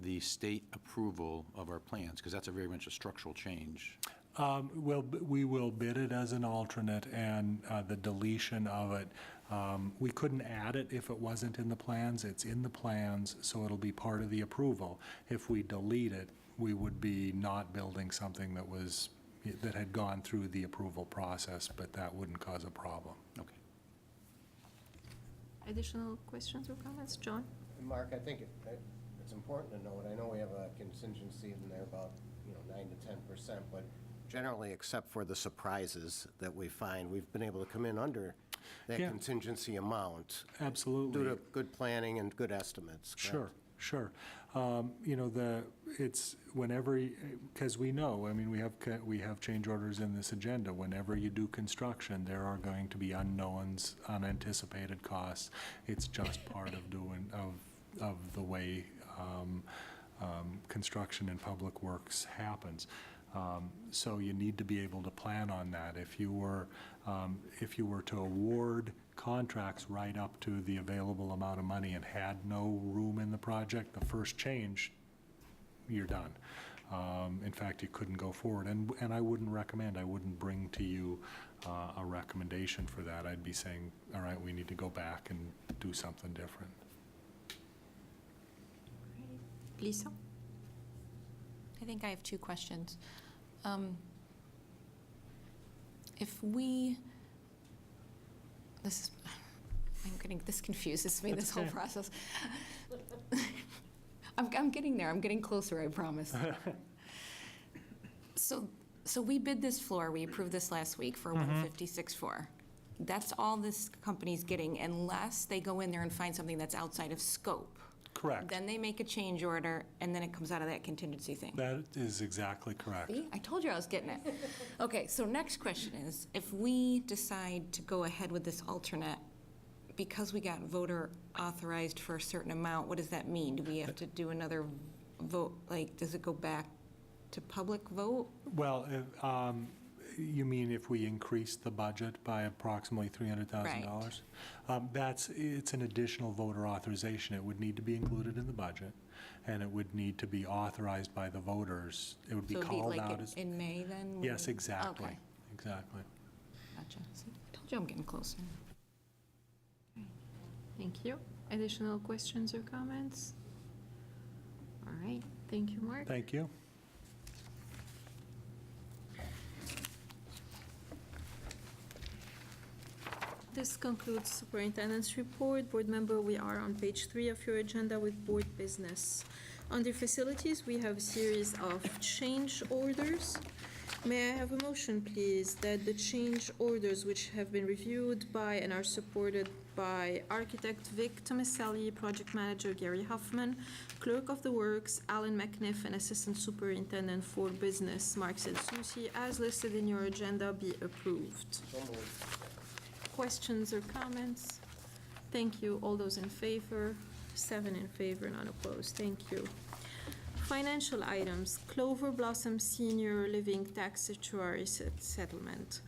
the state approval of our plans? Because that's very much a structural change. Well, we will bid it as an alternate, and the deletion of it, we couldn't add it if it wasn't in the plans. It's in the plans, so it'll be part of the approval. If we delete it, we would be not building something that had gone through the approval process, but that wouldn't cause a problem. Okay. Additional questions or comments? John? Mark, I think it's important to note, I know we have a contingency in there about, 9 to 10%, but generally, except for the surprises that we find, we've been able to come in under that Yeah. contingency amount. Absolutely. Due to good planning and good estimates. Sure, sure. It's whenever, because we know, I mean, we have change orders in this agenda. Whenever you do construction, there are going to be unknowns, unanticipated costs. It's just part of of the way construction in public works happens. So you need to be able to plan on that. If you were to award contracts right up to the available amount of money and had no room in the project, the first change, you're done. In fact, you couldn't go forward. And I wouldn't bring to you a recommendation for that. I'd be saying, all right, we need to go back and do something different. Lisa? I think I have two questions. I'm getting this confuses me, this whole process. I'm getting there, I'm getting closer, I promise. So we bid this floor, we approved this last week for 156.4. That's all this company's getting unless they go in there and find something that's outside of scope. Correct. Then they make a change order, and then it comes out of that contingency thing. That is exactly correct. See? I told you I was getting it. Okay, so next question is, if we decide to go ahead with this alternate, because we got voter authorized for a certain amount, what does that mean? Do we have to do another vote? Like, does it go back to public vote? Well, you mean if we increase the budget by approximately $300,000? It's an additional voter authorization. It would need to be included in the budget, and it would need to be authorized by the voters. It would be called out as... in May then? Yes, exactly. Okay. Exactly. Gotcha. See, I told you I'm getting closer. Thank you. Additional questions or comments? All right, thank you, Mark. Thank you. This concludes Superintendent's report. Board member, we are on page 3 of your agenda with board business. Under facilities, we have a series of change orders. May I have a motion, please, that the change orders which have been reviewed by and are supported by architect Vic Tomaselli, project manager Gary Huffman, clerk of the works Alan McNiff, and assistant superintendent for business Mark Sensusi, as listed in your agenda, be approved. Questions or comments? Thank you. All those in favor? 7 in favor, none opposed. Thank you. Financial items, Clover Blossom Senior Living Tax Statutory Settlement.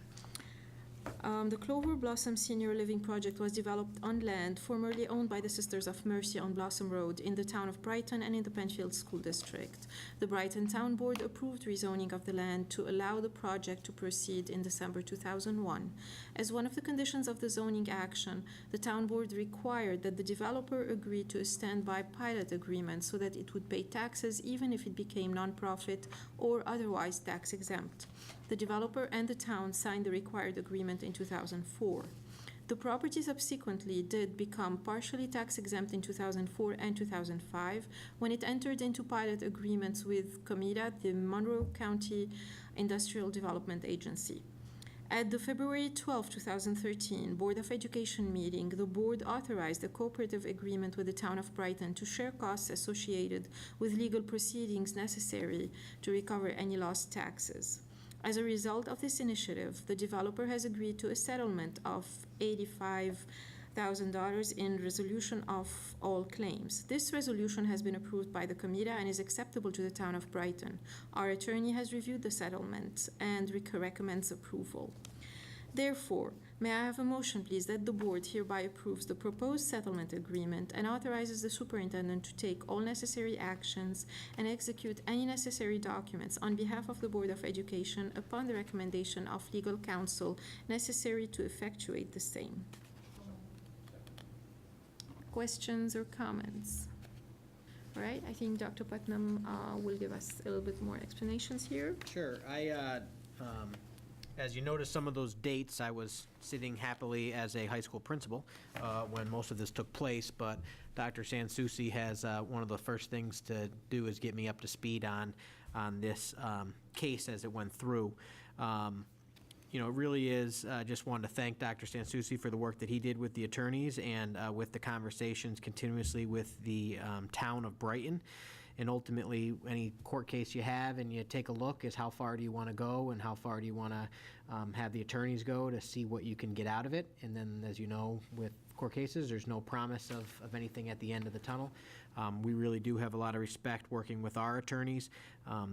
The Clover Blossom Senior Living Project was developed on land formerly owned by the Sisters of Mercy on Blossom Road in the town of Brighton and in the Penfield School District. The Brighton Town Board approved rezoning of the land to allow the project to proceed in December 2001. As one of the conditions of the zoning action, the Town Board required that the developer agree to a standby pilot agreement so that it would pay taxes even if it became nonprofit or otherwise tax exempt. The developer and the town signed the required agreement in 2004. The property subsequently did become partially tax exempt in 2004 and 2005 when it entered into pilot agreements with COMIDA, the Monroe County Industrial Development Agency. At the February 12, 2013 Board of Education meeting, the board authorized a cooperative agreement with the town of Brighton to share costs associated with legal proceedings necessary to recover any lost taxes. As a result of this initiative, the developer has agreed to a settlement of $85,000 in resolution of all claims. This resolution has been approved by the COMIDA and is acceptable to the town of Brighton. Our attorney has reviewed the settlement and recommends approval. Therefore, may I have a motion, please, that the board hereby approves the proposed settlement agreement and authorizes the superintendent to take all necessary actions and execute any necessary documents on behalf of the Board of Education upon the recommendation of legal counsel necessary to effectuate the same. Questions or comments? All right, I think Dr. Putnam will give us a little bit more explanations here. Sure. As you notice some of those dates, I was sitting happily as a high school principal when most of this took place, but Dr. Sansucci has one of the first things to do is get me up to speed on this case as it went through. It really is, just wanted to thank Dr. Sansucci for the work that he did with the attorneys and with the conversations continuously with the town of Brighton. And ultimately, any court case you have and you take a look is how far do you want to go and how far do you want to have the attorneys go to see what you can get out of it. And then, as you know, with court cases, there's no promise of anything at the end of the tunnel. We really do have a lot of respect working with our attorneys.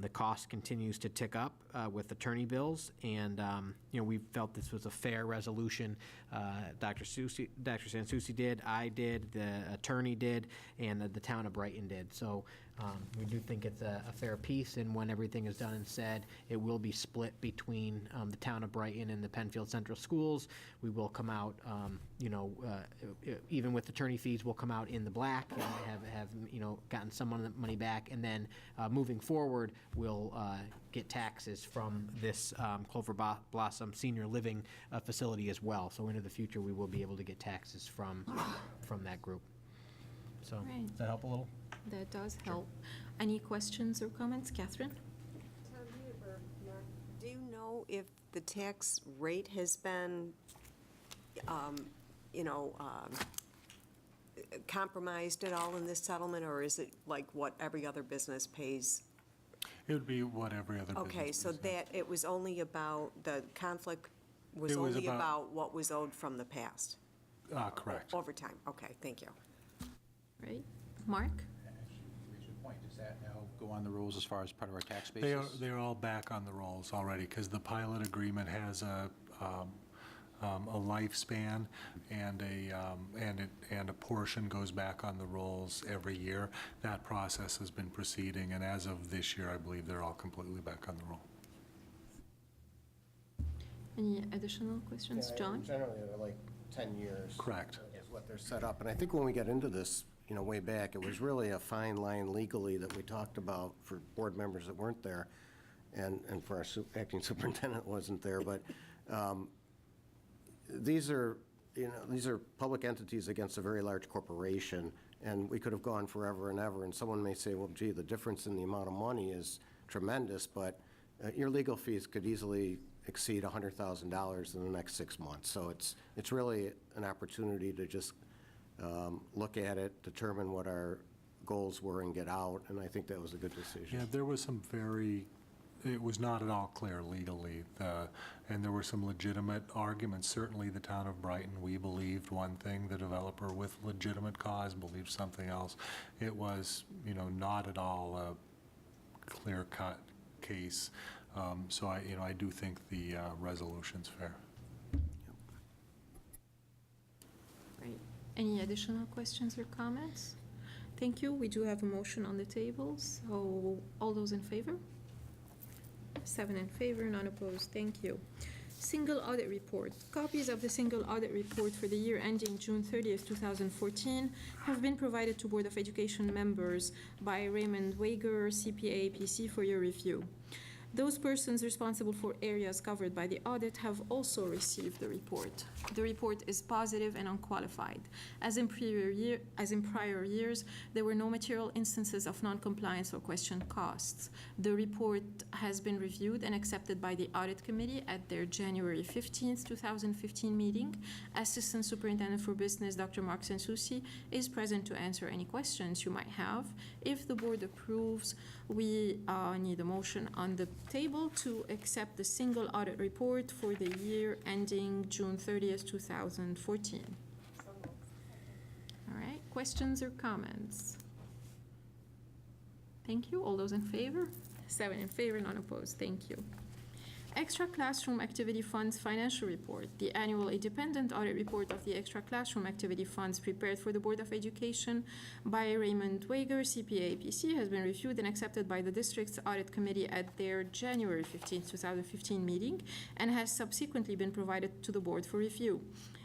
The cost continues to tick up with attorney bills, and we felt this was a fair resolution. Dr. Sansucci did, I did, the attorney did, and the town of Brighton did. So we do think it's a fair piece, and when everything is done and said, it will be split between the town of Brighton and the Penfield Central Schools. We will come out, even with attorney fees, we'll come out in the black and have gotten some of the money back, and then moving forward, we'll get taxes from this Clover Blossom Senior Living facility as well. So into the future, we will be able to get taxes from that group. So Right. Does that help a little? That does help. Any questions or comments? Catherine? Do you know if the tax rate has been, compromised at all in this settlement, or is it like what every other business pays? It would be what every other business Okay, so does. that, it was only about, the conflict was It was only about- about what was owed from the past? Correct. Over time, okay, thank you. Right. Mark? Raise your point. Does that now go on the rolls as far as part of our tax They basis? are all back on the rolls already, because the pilot agreement has a lifespan, and a portion goes back on the rolls every year. That process has been proceeding, and as of this year, I believe they're all completely back on the roll. Any additional questions? Yeah, John? Generally, they're like 10 years. Correct. Is what they're set up. And I think when we got into this, way back, it was really a fine line legally that we talked about for board members that weren't there, and for our acting superintendent wasn't there. But these are public entities against a very large corporation, and we could have gone forever and ever. And someone may say, well, gee, the difference in the amount of money is tremendous, but your legal fees could easily exceed $100,000 in the next 6 months. So it's really an opportunity to just look at it, determine what our goals were, and get out, and I think that was a good decision. Yeah, there was some it was not at all clear legally, and there were some legitimate arguments. Certainly, the town of Brighton, we believed one thing, the developer with legitimate cause believed something else. It was, not at all a clear-cut case. So I do think the resolution's fair. Right. Any additional questions or comments? Thank you. We do have a motion on the table, so all those in favor? 7 in favor, none opposed. Thank you. Single audit report. Copies of the single audit report for the year ending June 30th, 2014 have been provided to Board of Education members by Raymond Wager, CPA, PC, for your review. Those persons responsible for areas covered by the audit have also received the report. The report is positive and unqualified. As in prior years, there were no material instances of non-compliance or questioned costs. The report has been reviewed and accepted by the Audit Committee at their January 15th, 2015 meeting. Assistant Superintendent for Business, Dr. Mark Sansucci, is present to answer any questions you might have. If the board approves, we need a motion on the table to accept the single audit report for the year ending June 30th, 2014. All right, questions or comments? Thank you. All those in favor? 7 in favor, none opposed. Thank you. Extra Classroom Activity Funds Financial Report. The annual independent audit report of the Extra Classroom Activity Funds prepared for the Board of Education by Raymond Wager, CPA, PC, has been reviewed and accepted by the district's audit committee at their January 15, 2015 meeting and has subsequently been provided to the board for review.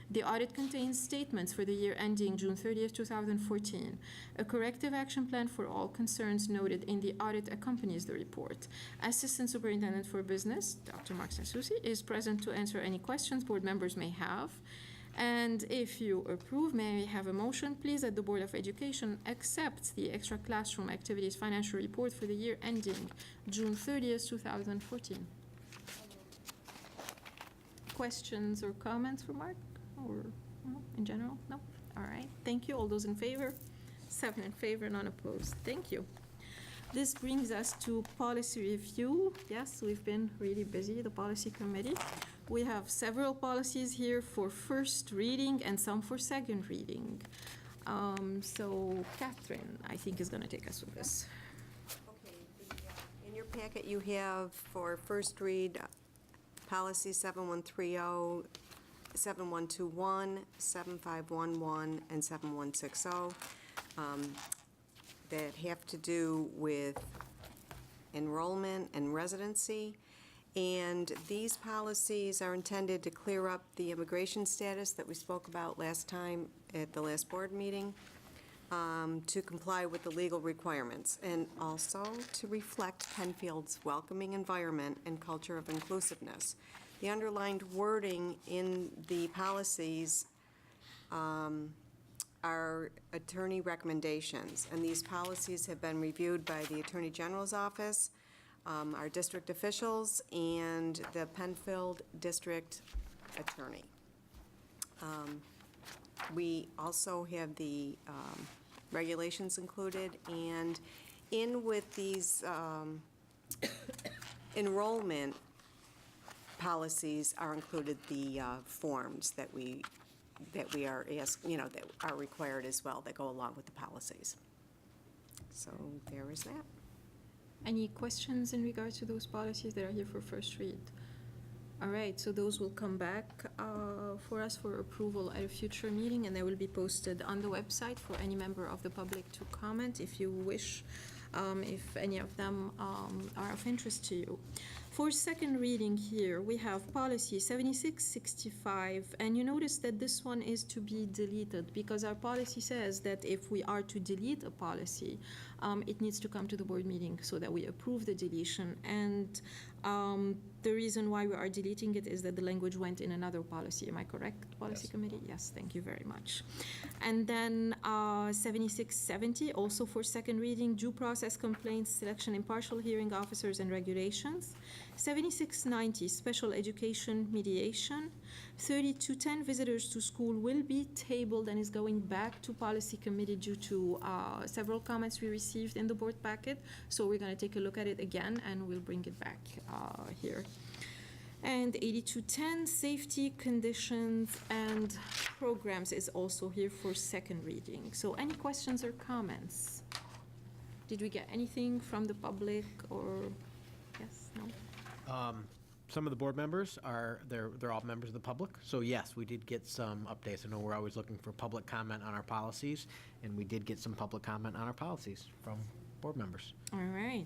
The audit contains statements for the year ending June 30th, 2014. A corrective action plan for all concerns noted in the audit accompanies the report. Assistant Superintendent for Business, Dr. Mark Sansucci, is present to answer any questions board members may have. And if you approve, may I have a motion, please, that the Board of Education accepts the Extra Classroom Activities Financial Report for the year ending June 30th, 2014. Questions or comments for Mark? Or no, in general? No? All right. Thank you. All those in favor? 7 in favor, none opposed. Thank you. This brings us to policy review. Yes, we've been really busy, the policy committee. We have several policies here for first reading and some for second reading. So Catherine, I think, is going to take us with this. Okay, in your packet you have for first read policy 7130, 7121, 7511, and 7160 that have to do with enrollment and residency. And these policies are intended to clear up the immigration status that we spoke about last time at the last board meeting, to comply with the legal requirements, and also to reflect Penfield's welcoming environment and culture of inclusiveness. The underlined wording in the policies are attorney recommendations, and these policies have been reviewed by the Attorney General's office, our district officials, and the Penfield District Attorney. We also have the regulations included, and in with these enrollment policies are included the forms that we are asked, that are required as well, that go along with the policies. So there is that. Any questions in regards to those policies that are here for first read? All right, so those will come back for us for approval at a future meeting, and they will be posted on the website for any member of the public to comment if you wish, if any of them are of interest to you. For second reading here, we have policy 7665, and you notice that this one is to be deleted because our policy says that if we are to delete a policy, it needs to come to the board meeting so that we approve the deletion. And the reason why we are deleting it is that the language went in another policy. Am I correct, Policy Committee? Yes, thank you very much. And then 7670, also for second reading, due process complaints, selection, impartial hearing officers, and regulations. 7690, special education mediation. 3210, visitors to school, will be tabled and is going back to Policy Committee due to several comments we received in the board packet. So we're going to take a look at it again and we'll bring it back here. And 8210, safety conditions and programs, is also here for second reading. So any questions or comments? Did we get anything from the public or yes, no? Some of the board members they're all members of the public. So yes, we did get some updates. I know we're always looking for public comment on our policies, and we did get some public comment on our policies from board members. All right.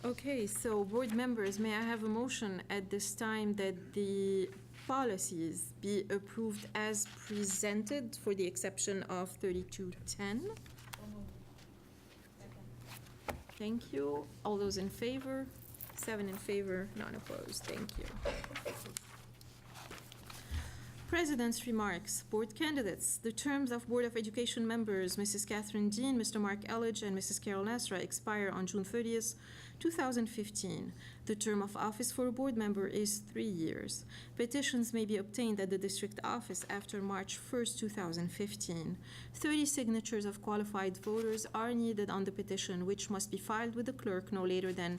Okay, so board members, may I have a motion at this time that the policies be approved as presented for the exception of 3210? Thank you. All those in favor? 7 in favor, none opposed. Thank you. President's remarks. Board candidates. The terms of Board of Education members, Mrs. Catherine Dean, Mr. Mark Elledge, and Mrs. Carol Nasra, expire on June 30th, 2015. The term of office for a board member is 3 years. Petitions may be obtained at the district office after March 1st, 2015. 30 signatures of qualified voters are needed on the petition, which must be filed with the clerk no later than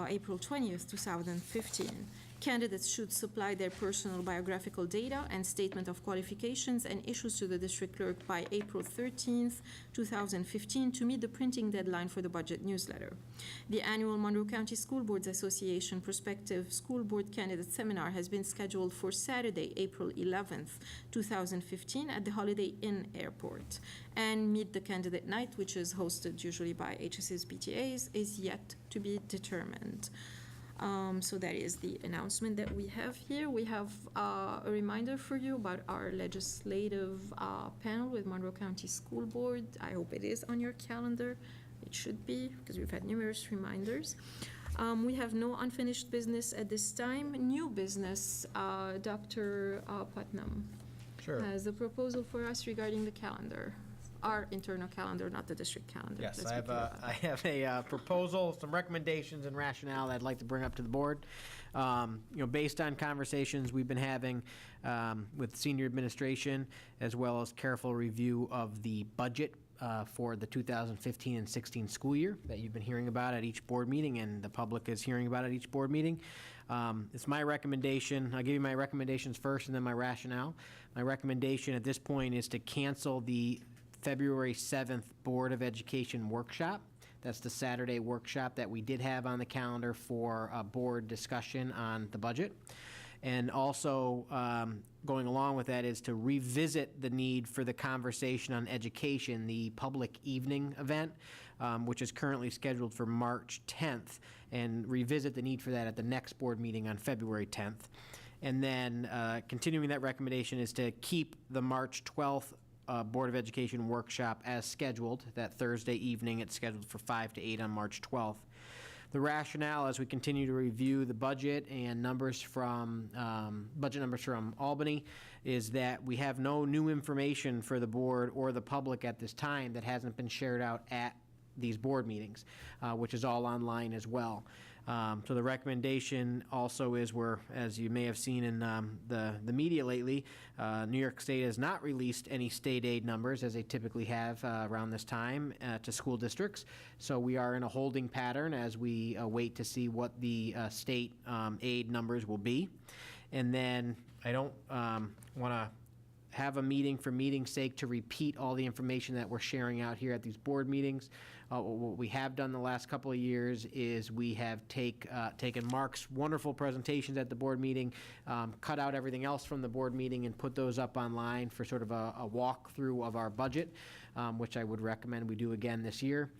April 20th, 2015. Candidates should supply their personal biographical data and statement of qualifications and issues to the district clerk by April 13th, 2015 to meet the printing deadline for the budget newsletter. The annual Monroe County School Boards Association Prospective School Board Candidate Seminar has been scheduled for Saturday, April 11th, 2015 at the Holiday Inn Airport. And Meet the Candidate Night, which is hosted usually by HS's PTAs, is yet to be determined. So that is the announcement that we have here. We have a reminder for you about our legislative panel with Monroe County School Board. I hope it is on your calendar. It should be, because we've had numerous reminders. We have no unfinished business at this time. New business, Dr. Putnam has a proposal for us regarding the calendar. Our internal calendar, not the district calendar. Yes, Let's I be clear about I have a proposal, some recommendations and rationale that I'd like to bring up to the board. Based on conversations we've been having with senior administration, as well as careful review of the budget for the 2015 and 16 school year that you've been hearing about at each board meeting and the public is hearing about at each board meeting. It's my recommendation. I'll give you my recommendations first and then my rationale. My recommendation at this point is to cancel the February 7th Board of Education workshop. That's the Saturday workshop that we did have on the calendar for a board discussion on the budget. And also, going along with that is to revisit the need for the conversation on education, the public evening event, which is currently scheduled for March 10th, and revisit the need for that at the next board meeting on February 10th. And then continuing that recommendation is to keep the March 12th Board of Education workshop as scheduled. That Thursday evening, it's scheduled for 5 to 8 on March 12th. The rationale, as we continue to review the budget and numbers from budget numbers from Albany, is that we have no new information for the board or the public at this time that hasn't been shared out at these board meetings, which is all online as well. So the recommendation also is as you may have seen in the media lately, New York State has not released any state aid numbers as they typically have around this time to school districts. So we are in a holding pattern as we wait to see what the state aid numbers will be. And then I don't want to have a meeting for meeting's sake to repeat all the information that we're sharing out here at these board meetings. What we have done the last couple of years is we have taken Mark's wonderful presentations at the board meeting, cut out everything else from the board meeting and put those up online for sort of a walkthrough of our budget, which I would recommend we do again this year.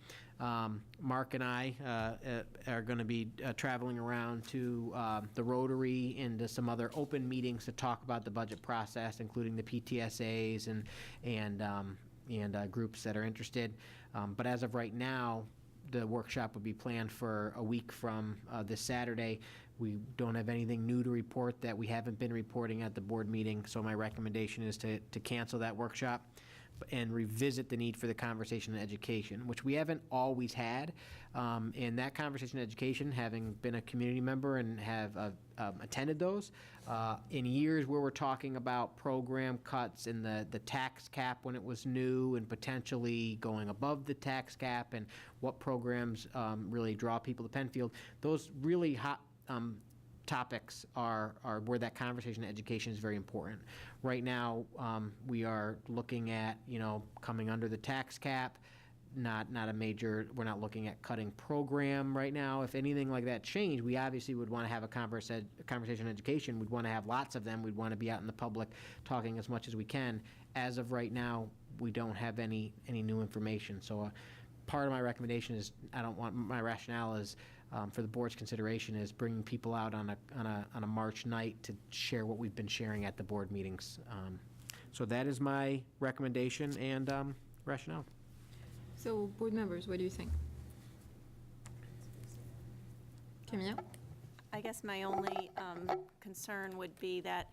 Mark and I are going to be traveling around to the Rotary and to some other open meetings to talk about the budget process, including the PTSAs and groups that are interested. But as of right now, the workshop would be planned for a week from this Saturday. We don't have anything new to report that we haven't been reporting at the board meeting, so my recommendation is to cancel that workshop and revisit the need for the conversation in education, which we haven't always had. And that conversation in education, having been a community member and have attended those, in years where we're talking about program cuts and the tax cap when it was new and potentially going above the tax cap and what programs really draw people to Penfield, those really hot topics are where that conversation in education is very important. Right now, we are looking at, coming under the tax cap, not a major, we're not looking at cutting program right now. If anything like that changed, we obviously would want to have a conversation in education. We'd want to have lots of them. We'd want to be out in the public talking as much as we can. As of right now, we don't have any new information. So part of my recommendation is, my rationale is, for the board's consideration is bringing people out on a March night to share what we've been sharing at the board meetings. So that is my recommendation and rationale. So, board members, what do you think? Camille? I guess my only concern would be that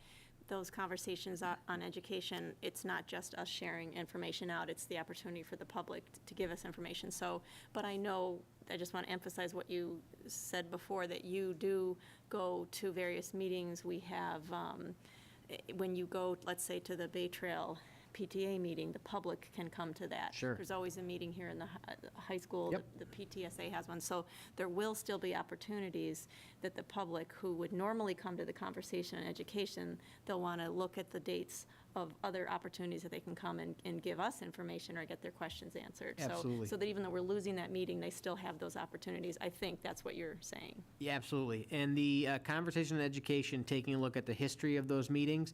those conversations on education, it's not just us sharing information out, it's the opportunity for the public to give us information. So, but I know, I just want to emphasize what you said before, that you do go to various meetings. We have, when you go, let's say, to the Bay Trail PTA meeting, the public can come to that. Sure. There's always a meeting here in the high school. Yep. The PTSA has one. So there will still be opportunities that the public who would normally come to the conversation on education, they'll want to look at the dates of other opportunities that they can come and give us information or get their questions answered. Absolutely. So that even though we're losing that meeting, they still have those opportunities. I think that's what you're saying. Yeah, absolutely. And the conversation on education, taking a look at the history of those meetings,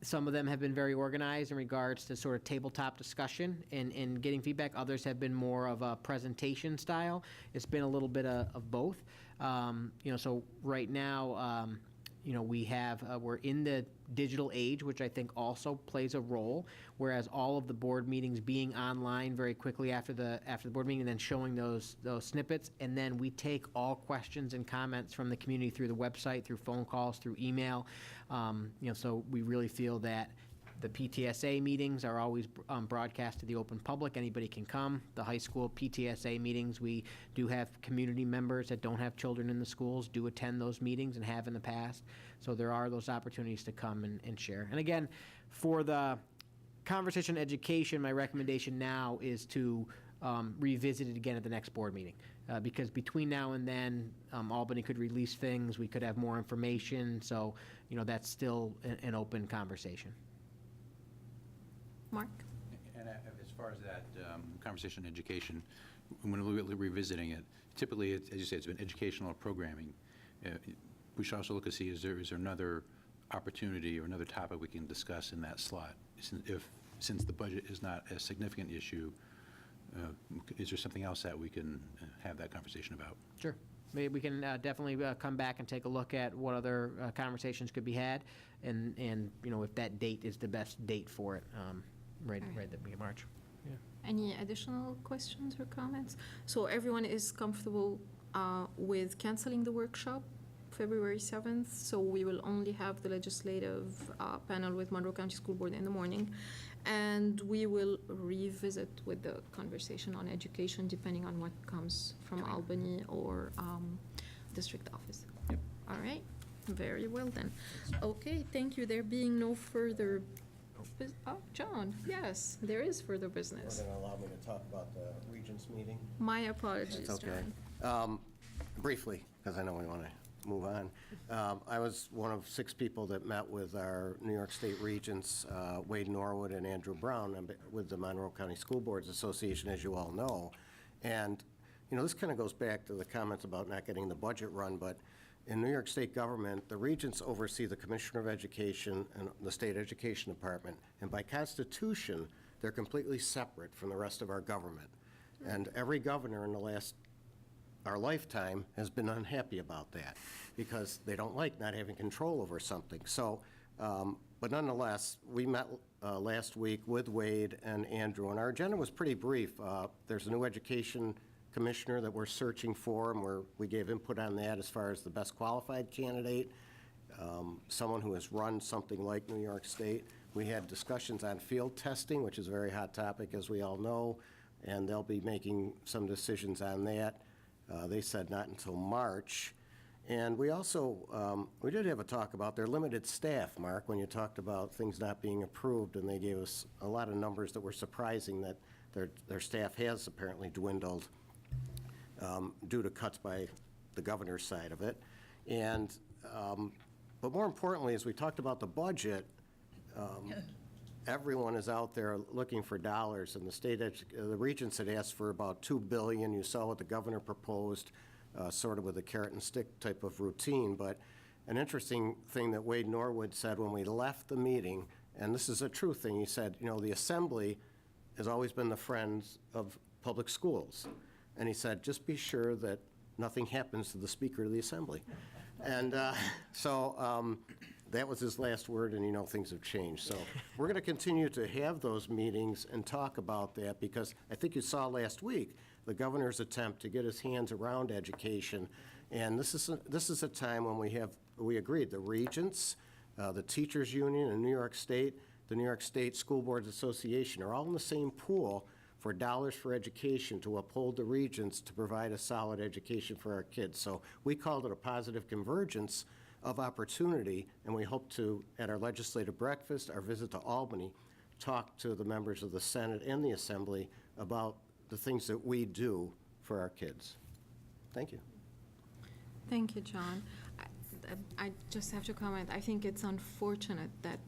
some of them have been very organized in regards to sort of tabletop discussion and getting feedback. Others have been more of a presentation style. It's been a little bit of both. So right now, we're in the digital age, which I think also plays a role, whereas all of the board meetings being online very quickly after the board meeting and then showing those snippets, and then we take all questions and comments from the community through the website, through phone calls, through email. So we really feel that the PTSA meetings are always broadcast to the open public. Anybody can come. The high school PTSA meetings, we do have community members that don't have children in the schools do attend those meetings and have in the past. So there are those opportunities to come and share. And again, for the conversation education, my recommendation now is to revisit it again at the next board meeting. Because between now and then, Albany could release things, we could have more information. So, that's still an open conversation. Mark? And as far as that conversation education, when we're revisiting it, typically, as you say, it's been educational or programming. We should also look to see, is there another opportunity or another topic we can discuss in that slot? Since the budget is not a significant issue, is there something else that we can have that conversation about? Sure. Maybe we can definitely come back and take a look at what other conversations could be had, and if that date is the best date for it, right at the beginning of March. Any additional questions or comments? So everyone is comfortable with canceling the workshop February 7th, so we will only have the legislative panel with Monroe County School Board in the morning, and we will revisit with the conversation on education depending on what comes from Albany or district office. Yep. All right, very well then. Okay, thank you. There being no further, John, yes, there is further business. You're going to allow me to talk about the Regents meeting? My apologies, That's okay. John. Briefly, because I know we want to move on. I was one of 6 people that met with our New York State Regents, Wade Norwood and Andrew Brown, with the Monroe County School Boards Association, as you all know. And, this kind of goes back to the comments about not getting the budget run, but in New York State government, the Regents oversee the Commissioner of Education and the State Education Department. And by constitution, they're completely separate from the rest of our government. And every governor in our lifetime has been unhappy about that because they don't like not having control over something. So, but nonetheless, we met last week with Wade and Andrew, and our agenda was pretty brief. There's a new education commissioner that we're searching for, and we gave input on that as far as the best qualified candidate, someone who has run something like New York State. We had discussions on field testing, which is a very hot topic, as we all know, and they'll be making some decisions on that. They said not until March. And we also, we did have a talk about their limited staff, Mark, when you talked about things not being approved, and they gave us a lot of numbers that were surprising that their staff has apparently dwindled due to cuts by the governor's side of it. And, but more importantly, as we talked about the budget, everyone is out there looking for dollars, and the Regents had asked for about $2 billion. You saw what the governor proposed, sort of with a carrot and stick type of routine. But an interesting thing that Wade Norwood said when we left the meeting, and this is a true thing, he said, the Assembly has always been the friends of public schools. And he said, just be sure that nothing happens to the Speaker of the Assembly. And so that was his last word, and things have changed. So we're going to continue to have those meetings and talk about that, because I think you saw last week the governor's attempt to get his hands around education And this is a time when we agreed, the regents, the teachers union in New York State, the New York State School Boards Association are all in the same pool for dollars for education to uphold the regents to provide a solid education for our kids. So we called it a positive convergence of opportunity, and we hope to, at our legislative breakfast, our visit to Albany, talk to the members of the Senate and the Assembly about the things that we do for our kids. Thank you. Thank you, John. I just have to comment, I think it's unfortunate that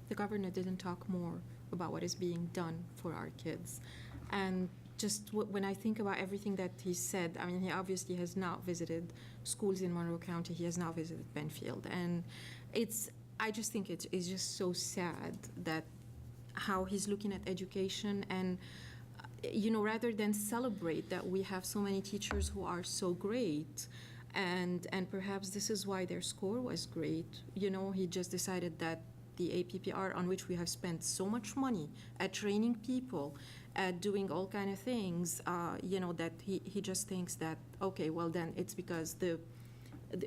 the governor didn't talk more about what is being done for our kids. And just when I think about everything that he said, I mean, he obviously has not visited schools in Monroe County, he has not visited Penfield. And I just think it's just so sad that how he's looking at education and, rather than celebrate that we have so many teachers who are so great, and perhaps this is why their score was great, he just decided that the APPR, on which we have spent so much money at training people, at doing all kind of things, that he just thinks that, okay, well then it's because the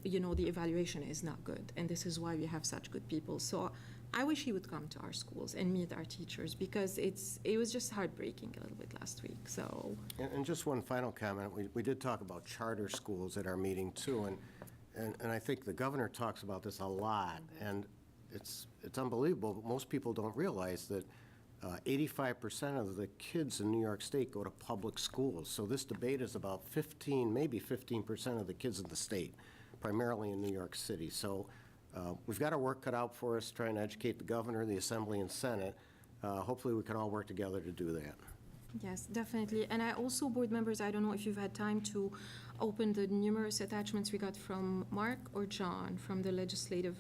evaluation is not good, and this is why we have such good people. So I wish he would come to our schools and meet our teachers, because it was just heartbreaking a little bit last week, so. And just one final comment. We did talk about charter schools at our meeting too, and I think the governor talks about this a lot, and it's unbelievable, but most people don't realize that 85% of the kids in New York State go to public schools. So this debate is about 15, maybe 15% of the kids in the state, primarily in New York City. So we've got our work cut out for us trying to educate the governor, the Assembly, and Senate. Hopefully we can all work together to do that. Yes, definitely. And I also, board members, I don't know if you've had time to open the numerous attachments we got from Mark or John from the legislative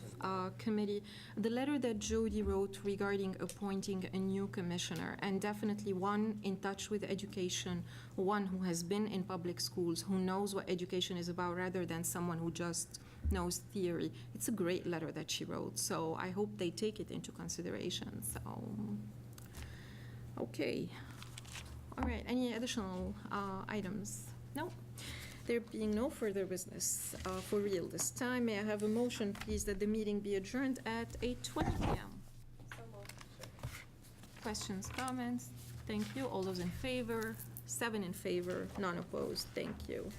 committee. The letter that Jody wrote regarding appointing a new commissioner, and definitely one in touch with education, one who has been in public schools, who knows what education is about rather than someone who just knows theory. It's a great letter that she wrote, so I hope they take it into consideration. So, okay. All right, any additional items? No? There being no further business for real this time, may I have a motion, please, that the meeting be adjourned at 8:20 p.m.? Questions, comments? Thank you. All those in favor? 7 in favor, none opposed. Thank you.